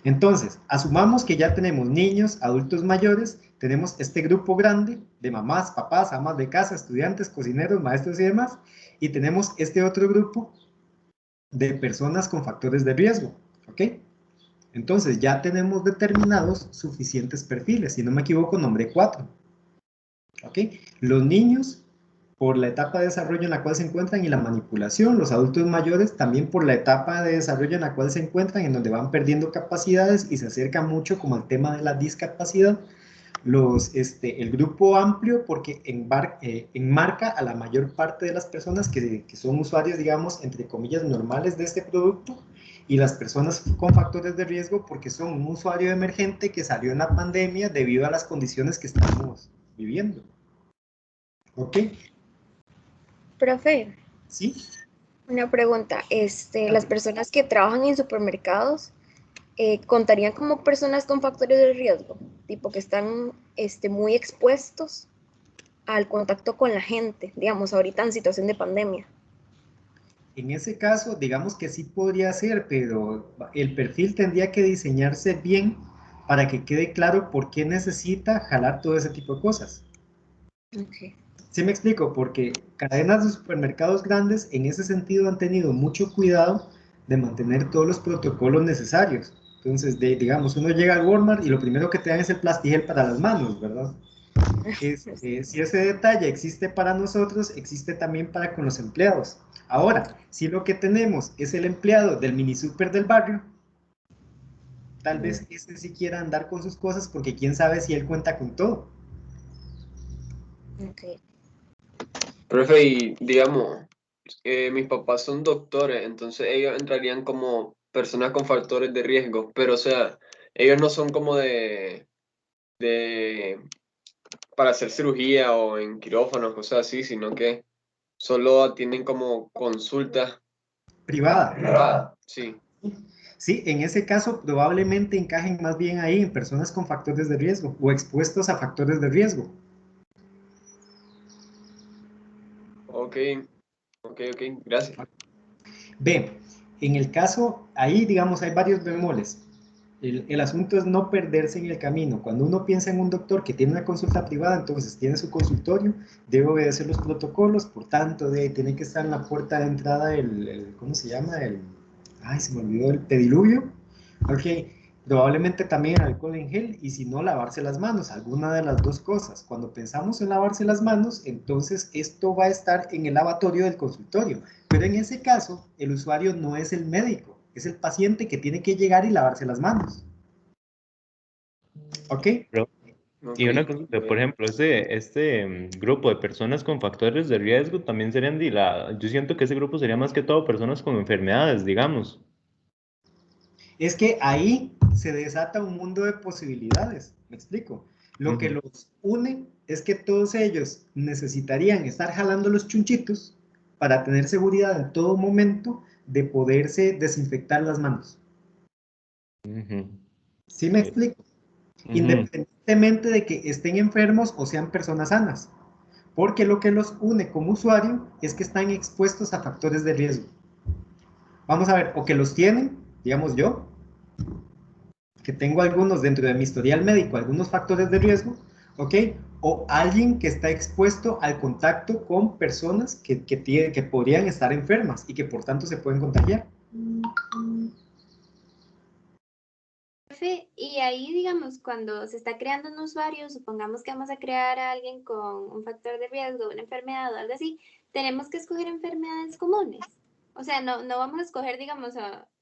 Entonces, asumamos que ya tenemos niños, adultos mayores, tenemos este grupo grande de mamás, papás, amas de casa, estudiantes, cocineros, maestros y demás, y tenemos este otro grupo de personas con factores de riesgo. ¿Ok? Entonces, ya tenemos determinados suficientes perfiles, si no me equivoco, nombré 4. ¿Ok? Los niños por la etapa de desarrollo en la cual se encuentran y la manipulación, los adultos mayores también por la etapa de desarrollo en la cual se encuentran, en donde van perdiendo capacidades y se acercan mucho como al tema de la discapacidad, el grupo amplio porque enmarca a la mayor parte de las personas que son usuarios, digamos, entre comillas, normales de este producto, y las personas con factores de riesgo porque son un usuario emergente que salió en la pandemia debido a las condiciones que estamos viviendo. ¿Ok? Profe, ¿Sí? una pregunta. Las personas que trabajan en supermercados, ¿contarían como personas con factores de riesgo? Tipo que están muy expuestos al contacto con la gente, digamos, ahorita en situación de pandemia. En ese caso, digamos que sí podría ser, pero el perfil tendría que diseñarse bien para que quede claro por qué necesita jalar todo ese tipo de cosas. Okay. ¿Sí me explico? Porque cadenas de supermercados grandes en ese sentido han tenido mucho cuidado de mantener todos los protocolos necesarios. Entonces, digamos, uno llega al Walmart y lo primero que te dan es el plastigel para las manos, ¿verdad? Si ese detalle existe para nosotros, existe también para con los empleados. Ahora, si lo que tenemos es el empleado del mini super del barrio, tal vez ese sí quiera andar con sus cosas porque quién sabe si él cuenta con todo. Okay. Profe, y digamos, mis papás son doctores, entonces ellos entrarían como personas con factores de riesgo, pero o sea, ellos no son como de para hacer cirugía o en quirófanos, cosas así, sino que solo atienden como consultas Privada. privadas, sí. Sí, en ese caso probablemente encajen más bien ahí en personas con factores de riesgo o expuestos a factores de riesgo. Ok, gracias. B, en el caso, ahí digamos hay varios bemoles. El asunto es no perderse en el camino. Cuando uno piensa en un doctor que tiene una consulta privada, entonces tiene su consultorio, debe obedecer los protocolos, por tanto, tiene que estar en la puerta de entrada ¿cómo se llama? Ay, se me olvidó, el pediluvio. Ok, probablemente también alcohol en gel y si no, lavarse las manos, alguna de las dos cosas. Cuando pensamos en lavarse las manos, entonces esto va a estar en el lavatorio del consultorio. Pero en ese caso, el usuario no es el médico, es el paciente que tiene que llegar y lavarse las manos. ¿Ok? Y una consulta, por ejemplo, grupo de personas con factores de riesgo también serían, yo siento que ese grupo sería más que todo personas con enfermedades, digamos. Es que ahí se desata un mundo de posibilidades, me explico. Lo que los une es que todos ellos necesitarían estar jalando los chunchitos para tener seguridad en todo momento de poderse desinfectar las manos. ¿Sí me explico? Independientemente de que estén enfermos o sean personas sanas. porque lo que los une como usuario es que están expuestos a factores de riesgo. Vamos a ver, o que los tienen, digamos yo, que tengo algunos dentro de mi historial médico, algunos factores de riesgo, ¿ok? O alguien que está expuesto al contacto con personas que podrían estar enfermas y que por tanto se pueden contagiar. Y ahí, digamos, cuando se está creando un usuario, supongamos que vamos a crear a alguien con un factor de riesgo, una enfermedad o algo así, tenemos que escoger enfermedades comunes. O sea, no vamos a escoger, digamos,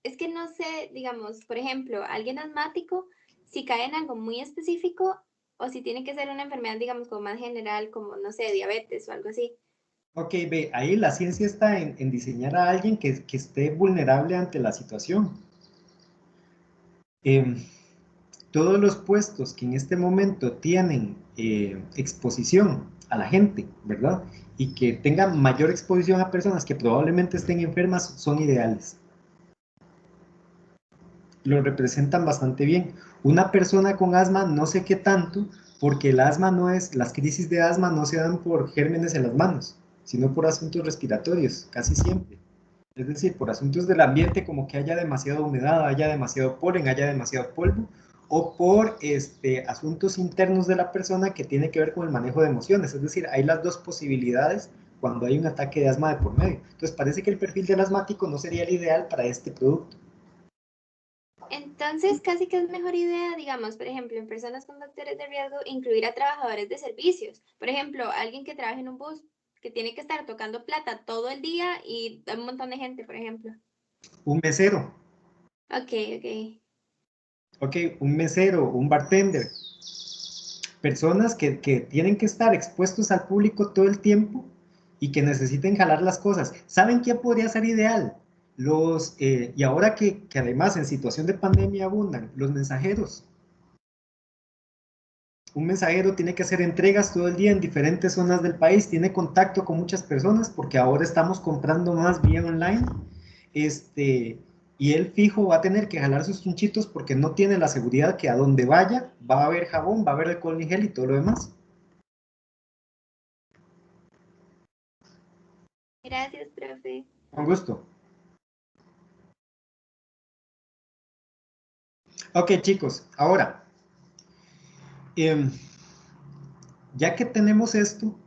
es que no sé, digamos, por ejemplo, alguien asmático, si cae en algo muy específico o si tiene que ser una enfermedad, digamos, como más general, como, no sé, diabetes o algo así. Ok, ve, ahí la ciencia está en diseñar a alguien que esté vulnerable ante la situación. Todos los puestos que en este momento tienen exposición a la gente, ¿verdad? Y que tengan mayor exposición a personas que probablemente estén enfermas son ideales. Lo representan bastante bien. Una persona con asma no sé qué tanto, porque el asma no es, las crisis de asma no se dan por gérmenes en las manos, sino por asuntos respiratorios, casi siempre. Es decir, por asuntos del ambiente, como que haya demasiada humedad, haya demasiado polen, haya demasiado polvo, o por asuntos internos de la persona que tiene que ver con el manejo de emociones. Es decir, hay las dos posibilidades cuando hay un ataque de asma de por medio. Entonces parece que el perfil del asmático no sería el ideal para este producto. Entonces, casi que es mejor idea, digamos, por ejemplo, en personas con factores de riesgo, incluir a trabajadores de servicios. Por ejemplo, alguien que trabaje en un bus, que tiene que estar tocando plata todo el día y un montón de gente, por ejemplo. Un mesero. Ok. Ok, un mesero, un bartender. Personas que tienen que estar expuestos al público todo el tiempo y que necesiten jalar las cosas. ¿Saben qué podría ser ideal? Y ahora que además en situación de pandemia abundan, los mensajeros. Un mensajero tiene que hacer entregas todo el día en diferentes zonas del país, tiene contacto con muchas personas porque ahora estamos comprando más vía online. Y él fijo va a tener que jalar sus chunchitos porque no tiene la seguridad que a donde vaya va a haber jabón, va a haber alcohol en gel y todo lo demás. Gracias, profe. Con gusto. Ok, chicos, ahora, ya que tenemos esto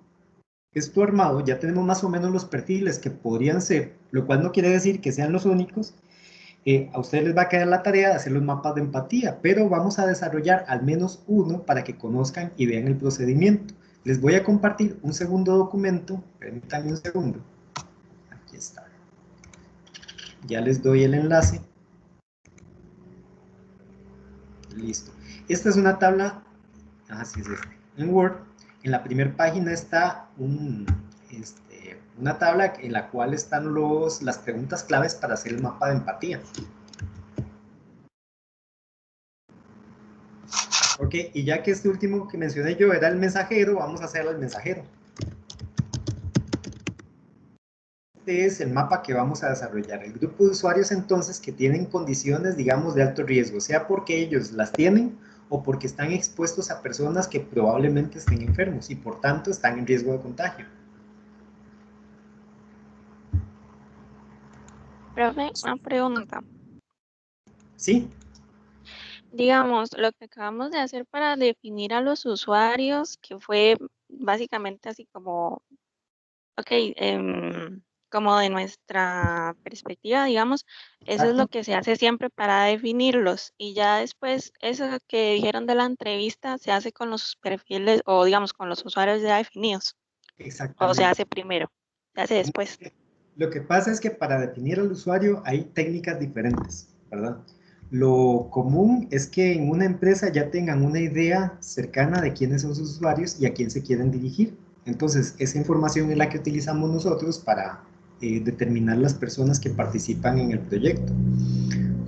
armado, ya tenemos más o menos los perfiles que podrían ser, lo cual no quiere decir que sean los únicos. A ustedes les va a quedar la tarea de hacer los mapas de empatía, pero vamos a desarrollar al menos uno para que conozcan y vean el procedimiento. Les voy a compartir un segundo documento, permítanme un segundo. Aquí está. Ya les doy el enlace. Listo. Esta es una tabla, así es en Word. En la primera página está una tabla en la cual están las preguntas claves para hacer el mapa de empatía. Ok, y ya que este último que mencioné yo era el mensajero, vamos a hacer el mensajero. Este es el mapa que vamos a desarrollar. El grupo de usuarios entonces que tienen condiciones, digamos, de alto riesgo, sea porque ellos las tienen o porque están expuestos a personas que probablemente estén enfermos y por tanto están en riesgo de contagio. Profe, una pregunta. ¿Sí? Digamos, lo que acabamos de hacer para definir a los usuarios, que fue básicamente así como, ok, como de nuestra perspectiva, digamos, eso es lo que se hace siempre para definirlos. Y ya después, eso que dijeron de la entrevista, se hace con los perfiles o digamos con los usuarios ya definidos. Exactamente. O se hace primero, se hace después. Lo que pasa es que para definir al usuario hay técnicas diferentes, ¿verdad? Lo común es que en una empresa ya tengan una idea cercana de quiénes son sus usuarios y a quién se quieren dirigir. Entonces, esa información es la que utilizamos nosotros para determinar las personas que participan en el proyecto.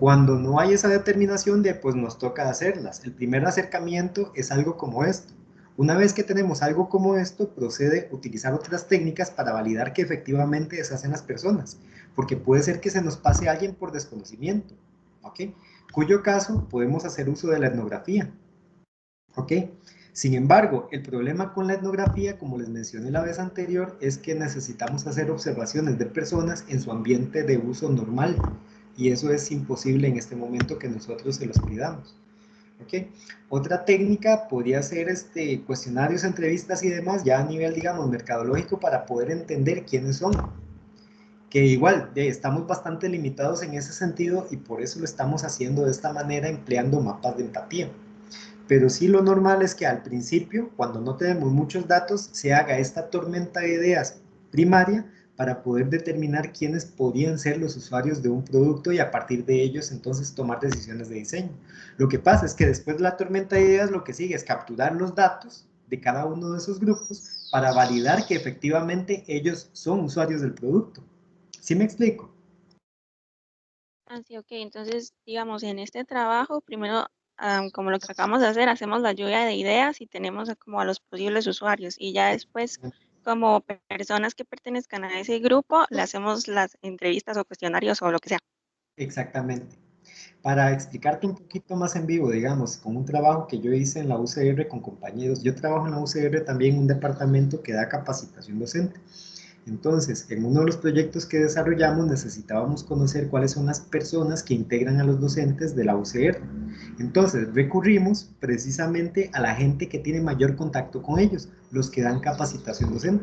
Cuando no hay esa determinación, pues nos toca hacerlas. El primer acercamiento es algo como esto. Una vez que tenemos algo como esto, procede a utilizar otras técnicas para validar que efectivamente se hacen las personas, porque puede ser que se nos pase a alguien por desconocimiento, ¿ok? Cuyo caso podemos hacer uso de la etnografía, ¿ok? Sin embargo, el problema con la etnografía, como les mencioné la vez anterior, es que necesitamos hacer observaciones de personas en su ambiente de uso normal, y eso es imposible en este momento que nosotros se los pidamos. ¿Okay? Otra técnica podría ser cuestionarios, entrevistas y demás, ya a nivel, digamos, mercadológico, para poder entender quiénes son. Que igual, estamos bastante limitados en ese sentido y por eso lo estamos haciendo de esta manera, empleando mapas de empatía. Pero sí, lo normal es que al principio, cuando no tenemos muchos datos, se haga esta tormenta de ideas primaria para poder determinar quiénes podrían ser los usuarios de un producto y a partir de ellos entonces tomar decisiones de diseño. Lo que pasa es que después de la tormenta de ideas lo que sigue es capturar los datos de cada uno de esos grupos para validar que efectivamente ellos son usuarios del producto. ¿Sí me explico? Así, ok. Entonces, digamos, en este trabajo, primero, como lo que acabamos de hacer, hacemos la lluvia de ideas y tenemos como a los posibles usuarios. Y ya después, como personas que pertenezcan a ese grupo, le hacemos las entrevistas o cuestionarios o lo que sea. Exactamente. Para explicarte un poquito más en vivo, digamos, con un trabajo que yo hice en la UCR con compañeros, yo trabajo en la UCR también en un departamento que da capacitación docente. Entonces, en uno de los proyectos que desarrollamos necesitábamos conocer cuáles son las personas que integran a los docentes de la UCR. Entonces, recurrimos precisamente a la gente que tiene mayor contacto con ellos, los que dan capacitación docente.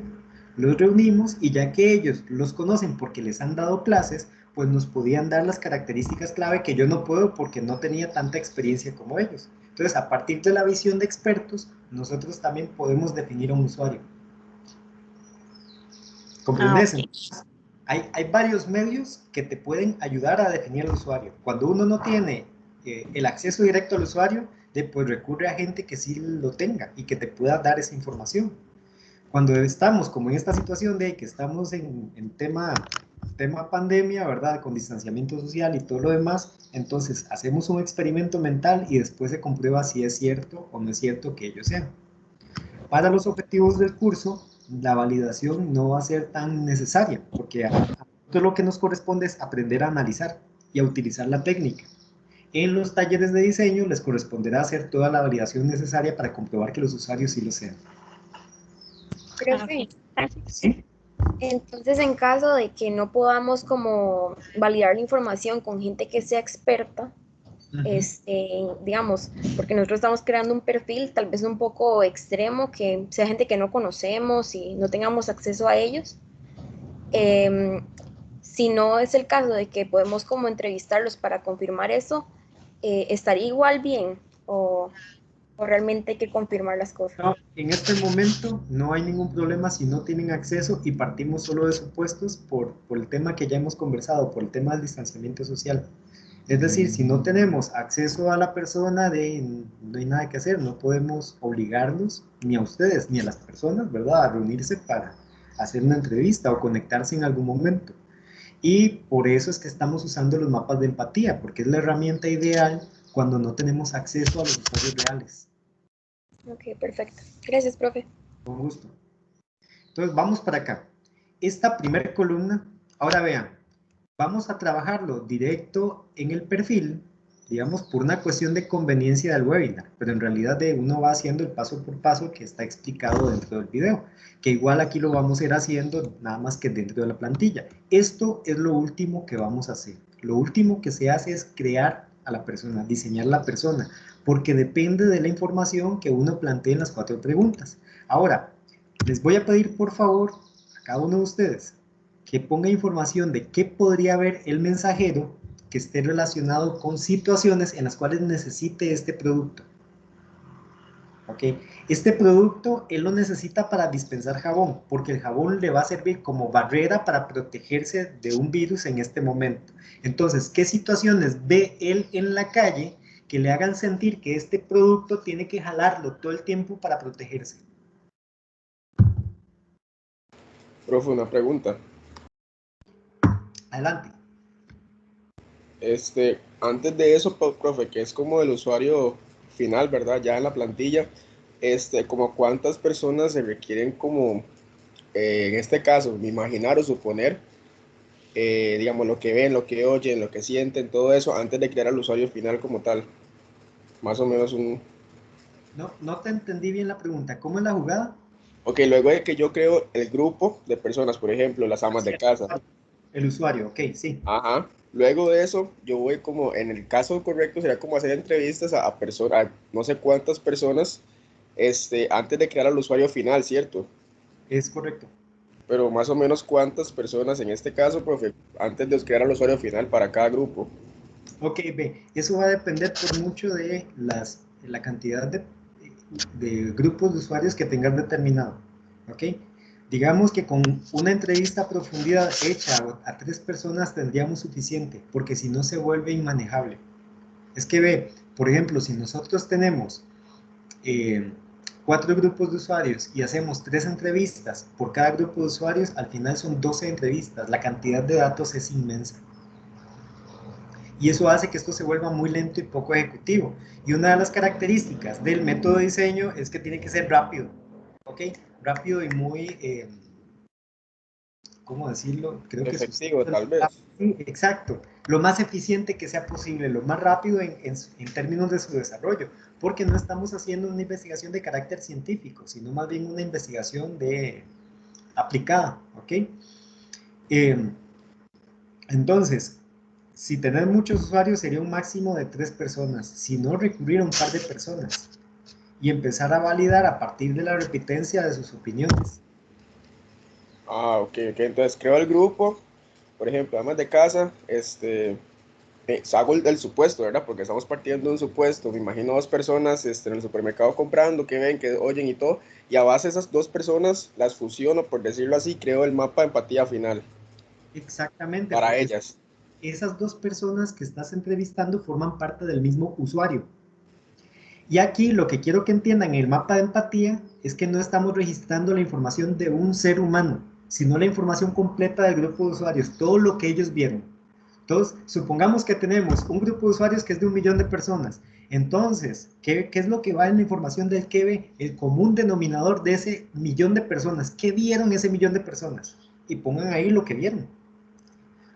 Los reunimos y ya que ellos los conocen porque les han dado clases, pues nos podían dar las características clave que yo no puedo porque no tenía tanta experiencia como ellos. Entonces, a partir de la visión de expertos, nosotros también podemos definir a un usuario. ¿Comprendes? Okay. Hay varios medios que te pueden ayudar a definir al usuario. Cuando uno no tiene el acceso directo al usuario, pues recurre a gente que sí lo tenga y que te pueda dar esa información. Cuando estamos como en esta situación de que estamos en tema pandemia, ¿verdad? Con distanciamiento social y todo lo demás, entonces hacemos un experimento mental y después se comprueba si es cierto o no es cierto que ellos sean. Para los objetivos del curso, la validación no va a ser tan necesaria, porque a nosotros lo que nos corresponde es aprender a analizar y a utilizar la técnica. En los talleres de diseño les corresponderá hacer toda la validación necesaria para comprobar que los usuarios sí lo sean. Profe, ¿Sí? entonces en caso de que no podamos como validar la información con gente que sea experta, digamos, porque nosotros estamos creando un perfil tal vez un poco extremo, que sea gente que no conocemos y no tengamos acceso a ellos. Si no es el caso de que podemos como entrevistarlos para confirmar eso, ¿estaría igual bien o realmente hay que confirmar las cosas? No, en este momento no hay ningún problema si no tienen acceso y partimos solo de supuestos por el tema que ya hemos conversado, por el tema del distanciamiento social. Es decir, si no tenemos acceso a la persona, no hay nada que hacer, no podemos obligarlos, ni a ustedes, ni a las personas, ¿verdad?, a reunirse para hacer una entrevista o conectarse en algún momento. Y por eso es que estamos usando los mapas de empatía, porque es la herramienta ideal cuando no tenemos acceso a los usuarios reales. Ok, perfecto. Gracias, profe. Con gusto. Entonces, vamos para acá. Esta primera columna, ahora vean, vamos a trabajarlo directo en el perfil, digamos, por una cuestión de conveniencia del webinar, pero en realidad uno va haciendo el paso por paso que está explicado dentro del video, que igual aquí lo vamos a ir haciendo nada más que dentro de la plantilla. Esto es lo último que vamos a hacer. Lo último que se hace es crear a la persona, diseñar la persona, porque depende de la información que uno plantee en las 4 preguntas. Ahora, les voy a pedir por favor a cada uno de ustedes que ponga información de qué podría ver el mensajero que esté relacionado con situaciones en las cuales necesite este producto. ¿Ok? Este producto él lo necesita para dispensar jabón, porque el jabón le va a servir como barrera para protegerse de un virus en este momento. Entonces, ¿qué situaciones ve él en la calle que le hagan sentir que este producto tiene que jalarlo todo el tiempo para protegerse? Profe, una pregunta. Adelante. Antes de eso, profe, que es como el usuario final, ¿verdad? Ya en la plantilla, como cuántas personas se requieren como, en este caso, imaginar o suponer, digamos, lo que ven, lo que oyen, lo que sienten, todo eso, antes de crear al usuario final como tal. Más o menos un No te entendí bien la pregunta. ¿Cómo es la jugada? Ok, luego de que yo creo el grupo de personas, por ejemplo, las amas de casa. El usuario, ok, sí. Ajá. Luego de eso, yo voy como, en el caso correcto, sería como hacer entrevistas a personas, a no sé cuántas personas, antes de crear al usuario final, ¿cierto? Es correcto. Pero más o menos cuántas personas en este caso, profe, antes de crear al usuario final para cada grupo. Ok, ve, eso va a depender por mucho de la cantidad de grupos de usuarios que tengas determinado. Ok, digamos que con una entrevista a profundidad hecha a 3 personas tendríamos suficiente, porque si no se vuelve inmanejable. Es que ve, por ejemplo, si nosotros tenemos 4 grupos de usuarios y hacemos 3 entrevistas por cada grupo de usuarios, al final son 12 entrevistas, la cantidad de datos es inmensa. Y eso hace que esto se vuelva muy lento y poco ejecutivo. Y una de las características del método de diseño es que tiene que ser rápido, ¿ok? Rápido y muy, ¿cómo decirlo? Creo que efectivo, tal vez. Sí, exacto. Lo más eficiente que sea posible, lo más rápido en términos de su desarrollo, porque no estamos haciendo una investigación de carácter científico, sino más bien una investigación aplicada, ¿ok? Entonces, si tener muchos usuarios sería un máximo de 3 personas, si no recurrir a un par de personas y empezar a validar a partir de la repitencia de sus opiniones. Ah, ok, entonces creo el grupo, por ejemplo, amas de casa, hago el supuesto, ¿verdad? Porque estamos partiendo de un supuesto, me imagino 2 personas en el supermercado comprando, que ven, que oyen y todo, y a base de esas 2 personas las fusiono, por decirlo así, creo el mapa de empatía final. Exactamente. Para ellas. Esas 2 personas que estás entrevistando forman parte del mismo usuario. Y aquí lo que quiero que entiendan en el mapa de empatía es que no estamos registrando la información de un ser humano, sino la información completa del grupo de usuarios, todo lo que ellos vieron. Entonces, supongamos que tenemos un grupo de usuarios que es de 1 millón de personas. Entonces, ¿qué es lo que va en la información del que ve? El común denominador de ese millón de personas. ¿Qué vieron ese millón de personas? Y pongan ahí lo que vieron.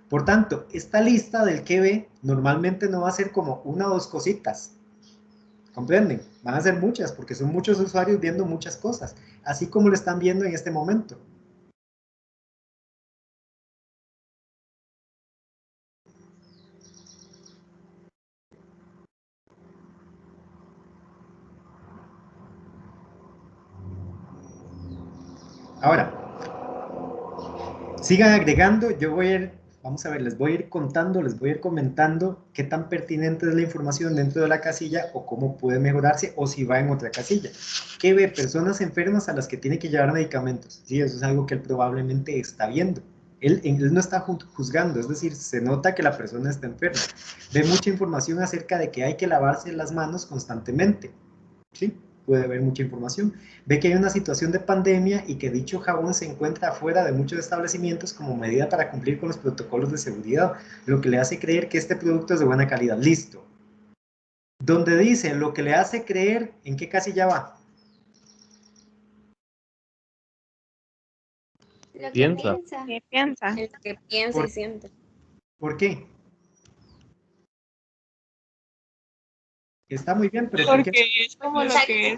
Por tanto, esta lista del que ve normalmente no va a ser como 1 o 2 cositas. ¿Comprenden? Van a ser muchas, porque son muchos usuarios viendo muchas cosas, así como lo están viendo en este momento. Ahora, sigan agregando, yo voy a ir, vamos a ver, les voy a ir contando, les voy a ir comentando qué tan pertinente es la información dentro de la casilla o cómo puede mejorarse o si va en otra casilla. ¿Qué ve? Personas enfermas a las que tiene que llevar medicamentos. Sí, eso es algo que él probablemente está viendo. Él no está juzgando, es decir, se nota que la persona está enferma. Ve mucha información acerca de que hay que lavarse las manos constantemente. ¿Sí? Puede haber mucha información. Ve que hay una situación de pandemia y que dicho jabón se encuentra afuera de muchos establecimientos como medida para cumplir con los protocolos de seguridad, lo que le hace creer que este producto es de buena calidad. Listo. Donde dice lo que le hace creer, ¿en qué casilla va? Lo que Piensa. piensa. ¿Qué piensa? El que piensa y siente. ¿Por qué? Está muy bien, pero Porque es como lo que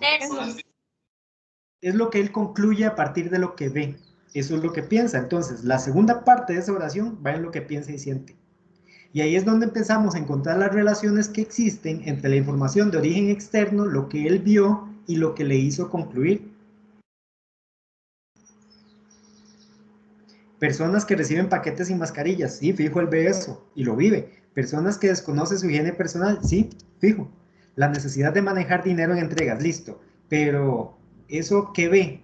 es lo que él concluye a partir de lo que ve. Eso es lo que piensa. Entonces, la segunda parte de esa oración va en lo que piensa y siente. Y ahí es donde empezamos a encontrar las relaciones que existen entre la información de origen externo, lo que él vio y lo que le hizo concluir. Personas que reciben paquetes sin mascarillas, sí, fijo, él ve eso y lo vive. Personas que desconocen su higiene personal, sí, fijo. La necesidad de manejar dinero en entregas, listo. Pero eso que ve,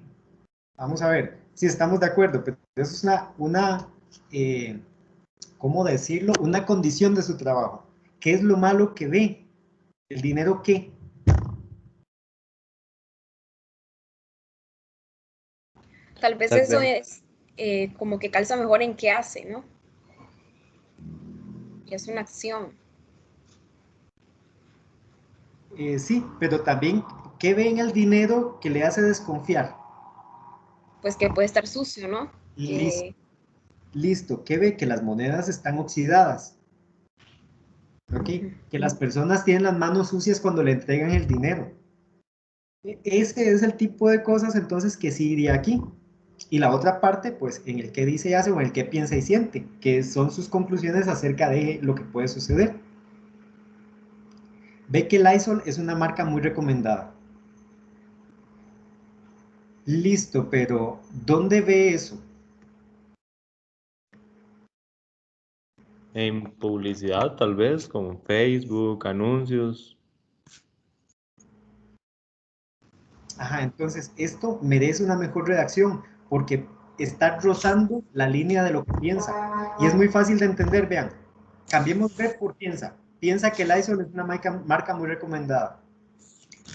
vamos a ver si estamos de acuerdo, pero eso es ¿cómo decirlo? Una condición de su trabajo. ¿Qué es lo malo que ve? ¿El dinero qué? Tal vez Tal eso vez. es como que calza mejor en qué hace, ¿no? Y es una acción. Sí, pero también, ¿qué ve en el dinero que le hace desconfiar? Pues que puede estar sucio, ¿no? Listo. Listo. ¿Qué ve? Que las monedas están oxidadas. ¿Ok? Que las personas tienen las manos sucias cuando le entregan el dinero. Ese es el tipo de cosas entonces que sí iría aquí. Y la otra parte, pues, en el que dice y hace o en el que piensa y siente, que son sus conclusiones acerca de lo que puede suceder. Ve que Lysol es una marca muy recomendada. Listo, pero ¿dónde ve eso? En publicidad, tal vez, como Facebook, anuncios. Ajá, entonces esto merece una mejor redacción porque está rozando la línea de lo que piensa. Y es muy fácil de entender, vean. Cambiemos ver por piensa. Piensa que Lysol es una marca muy recomendada.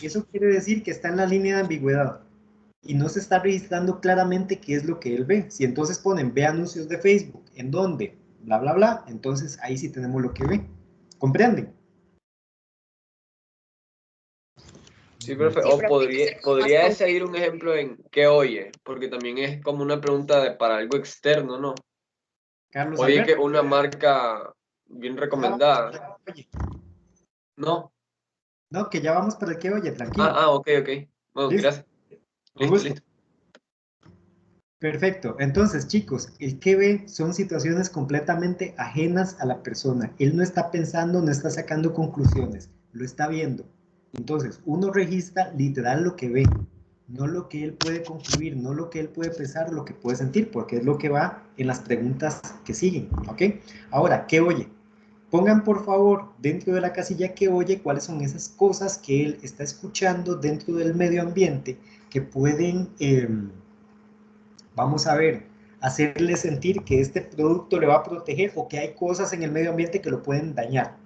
Eso quiere decir que está en la línea de ambigüedad y no se está registrando claramente qué es lo que él ve. Si entonces ponen ve anuncios de Facebook, ¿en dónde? Bla, bla, bla. Entonces ahí sí tenemos lo que ve. ¿Comprenden? Sí, profe, Sí, o pero tiene que ser como más podría concreto. seguir un ejemplo en qué oye, porque también es como una pregunta para algo externo, ¿no? Carlos Oye, que Alberto. una marca bien recomendada, Oye, ¿no? no, que ya vamos para el que oye, tranquilo. Ok. Bueno, ¿Listo? gracias. Con Listo, gusto. listo. Perfecto. Entonces, chicos, el que ve son situaciones completamente ajenas a la persona. Él no está pensando, no está sacando conclusiones, lo está viendo. Entonces, uno registra literal lo que ve, no lo que él puede concluir, no lo que él puede pensar, lo que puede sentir, porque es lo que va en las preguntas que siguen, ¿ok? Ahora, ¿qué oye? Pongan por favor dentro de la casilla que oye cuáles son esas cosas que él está escuchando dentro del medio ambiente que pueden vamos a ver, hacerle sentir que este producto le va a proteger o que hay cosas en el medio ambiente que lo pueden dañar.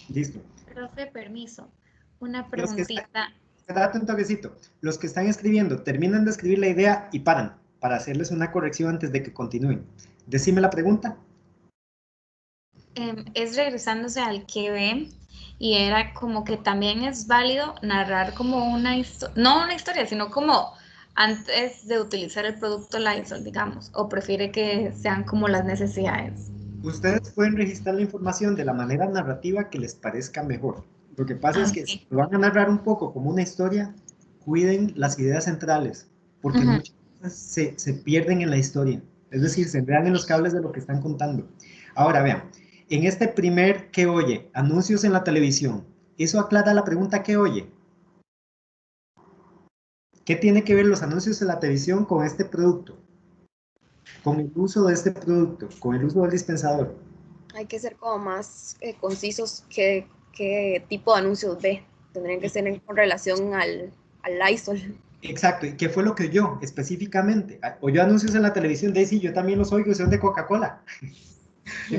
Listo. Profe, permiso. Una Los que están, preguntita. date un toquecito. Los que están escribiendo, terminan de escribir la idea y paran para hacerles una corrección antes de que continúen. Decime la pregunta. Es regresándose al que ve y era como que también es válido narrar como una historia, no una historia, sino como antes de utilizar el producto Lysol, digamos, o prefiere que sean como las necesidades. Ustedes pueden registrar la información de la manera narrativa que les parezca mejor. Lo que pasa es que si Okay. lo van a narrar un poco como una historia, cuiden las ideas centrales, porque Ujú. muchas cosas se pierden en la historia. Es decir, se enredan en los cables de lo que están contando. Ahora vean, en este primer que oye, anuncios en la televisión, eso aclara la pregunta que oye. ¿Qué tiene que ver los anuncios en la televisión con este producto? Con el uso de este producto, con el uso del dispensador. Hay que ser como más concisos qué tipo de anuncios ve. Tendrían que ser con relación al Lysol. Exacto, ¿y qué fue lo que oyó específicamente? ¿Oyó anuncios en la televisión? De sí, yo también los oigo, son de Coca-Cola.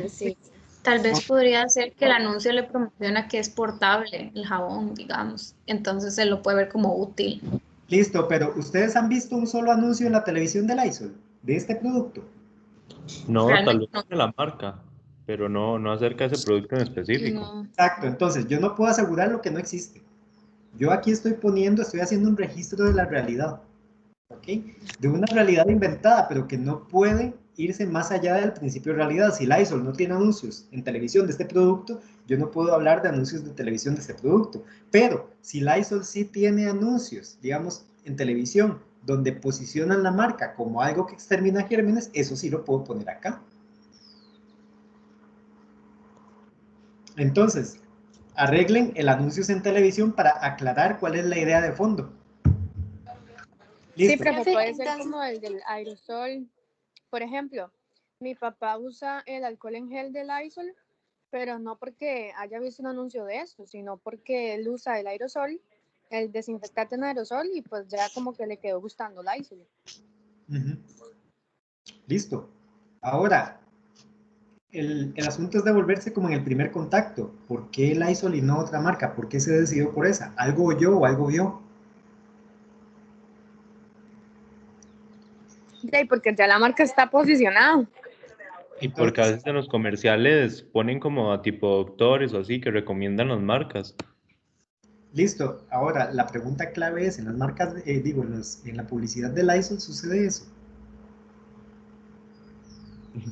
Sí. Tal vez podría ser que el anuncio le promociona que es portable, el jabón, digamos. Entonces se lo puede ver como útil. Listo, pero ¿ustedes han visto un solo anuncio en la televisión de Lysol, de este producto? No, tal Realmente vez de la marca, pero no acerca de ese producto en específico. no. Exacto, entonces yo no puedo asegurar lo que no existe. Yo aquí estoy haciendo un registro de la realidad, ¿ok? De una realidad inventada, pero que no puede irse más allá del principio de realidad. Si Lysol no tiene anuncios en televisión de este producto, yo no puedo hablar de anuncios de televisión de este producto. Pero si Lysol sí tiene anuncios, digamos, en televisión, donde posicionan la marca como algo que extermina gérmenes, eso sí lo puedo poner acá. Entonces, arreglen el anuncios en televisión para aclarar cuál es la idea de fondo. Sí, Listo. profe, Profe, puede ser entonces, como el del aerosol. Por ejemplo, mi papá usa el alcohol en gel del Lysol, pero no porque haya visto un anuncio de eso, sino porque él usa el aerosol, el desinfectante en aerosol, y pues ya como que le quedó gustando Lysol. Listo. Ahora, el asunto es devolverse como en el primer contacto. ¿Por qué Lysol y no otra marca? ¿Por qué se decidió por esa? ¿Algo oyó o algo vio? Sí, porque ya la marca está posicionada. Y porque a Entonces, veces en los comerciales ponen como a tipo doctores o así que recomiendan las marcas. listo. Ahora, la pregunta clave es, en las marcas, digo, en la publicidad de Lysol sucede eso.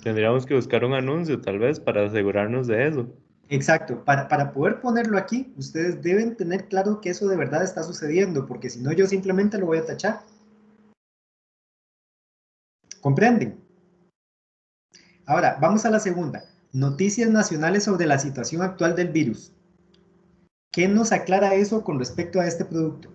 Tendríamos que buscar un anuncio tal vez para asegurarnos de eso. Exacto, para poder ponerlo aquí, ustedes deben tener claro que eso de verdad está sucediendo, porque si no yo simplemente lo voy a tachar. ¿Comprenden? Ahora, vamos a la segunda. Noticias nacionales sobre la situación actual del virus. ¿Qué nos aclara eso con respecto a este producto?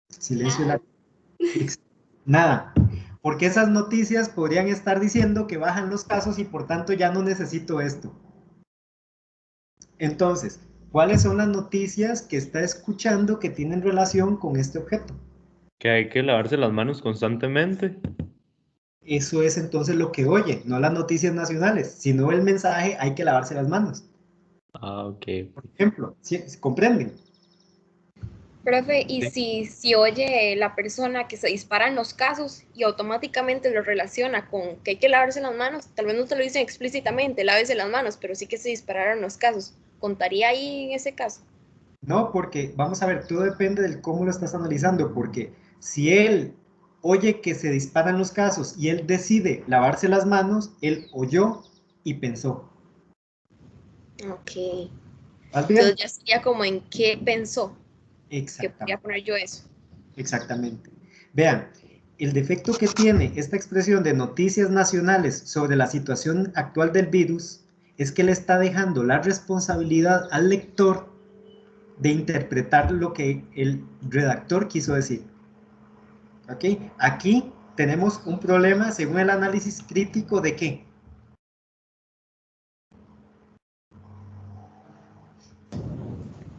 Silencio. Nada, porque esas noticias podrían estar diciendo que bajan los casos y por tanto ya no necesito esto. Entonces, ¿cuáles son las noticias que está escuchando que tienen relación con este objeto? Que hay que lavarse las manos constantemente. Eso es entonces lo que oye, no las noticias nacionales, sino el mensaje hay que lavarse las manos. Ah, ok. Por ejemplo, ¿sí? ¿Comprenden? Profe, y Sí. si oye la persona que se disparan los casos y automáticamente lo relaciona con que hay que lavarse las manos, tal vez no te lo dicen explícitamente, lávese las manos, pero sí que se dispararon los casos, ¿contaría ahí en ese caso? No, porque vamos a ver, todo depende del cómo lo estás analizando, porque si él oye que se disparan los casos y él decide lavarse las manos, él oyó y pensó. Ok. ¿Vas Entonces bien? ya sería como en qué pensó, que podría Exactamente. poner yo eso. Exactamente. Vean, el defecto que tiene esta expresión de noticias nacionales sobre la situación actual del virus es que le está dejando la responsabilidad al lector de interpretar lo que el redactor quiso decir. ¿Ok? Aquí tenemos un problema según el análisis crítico de qué.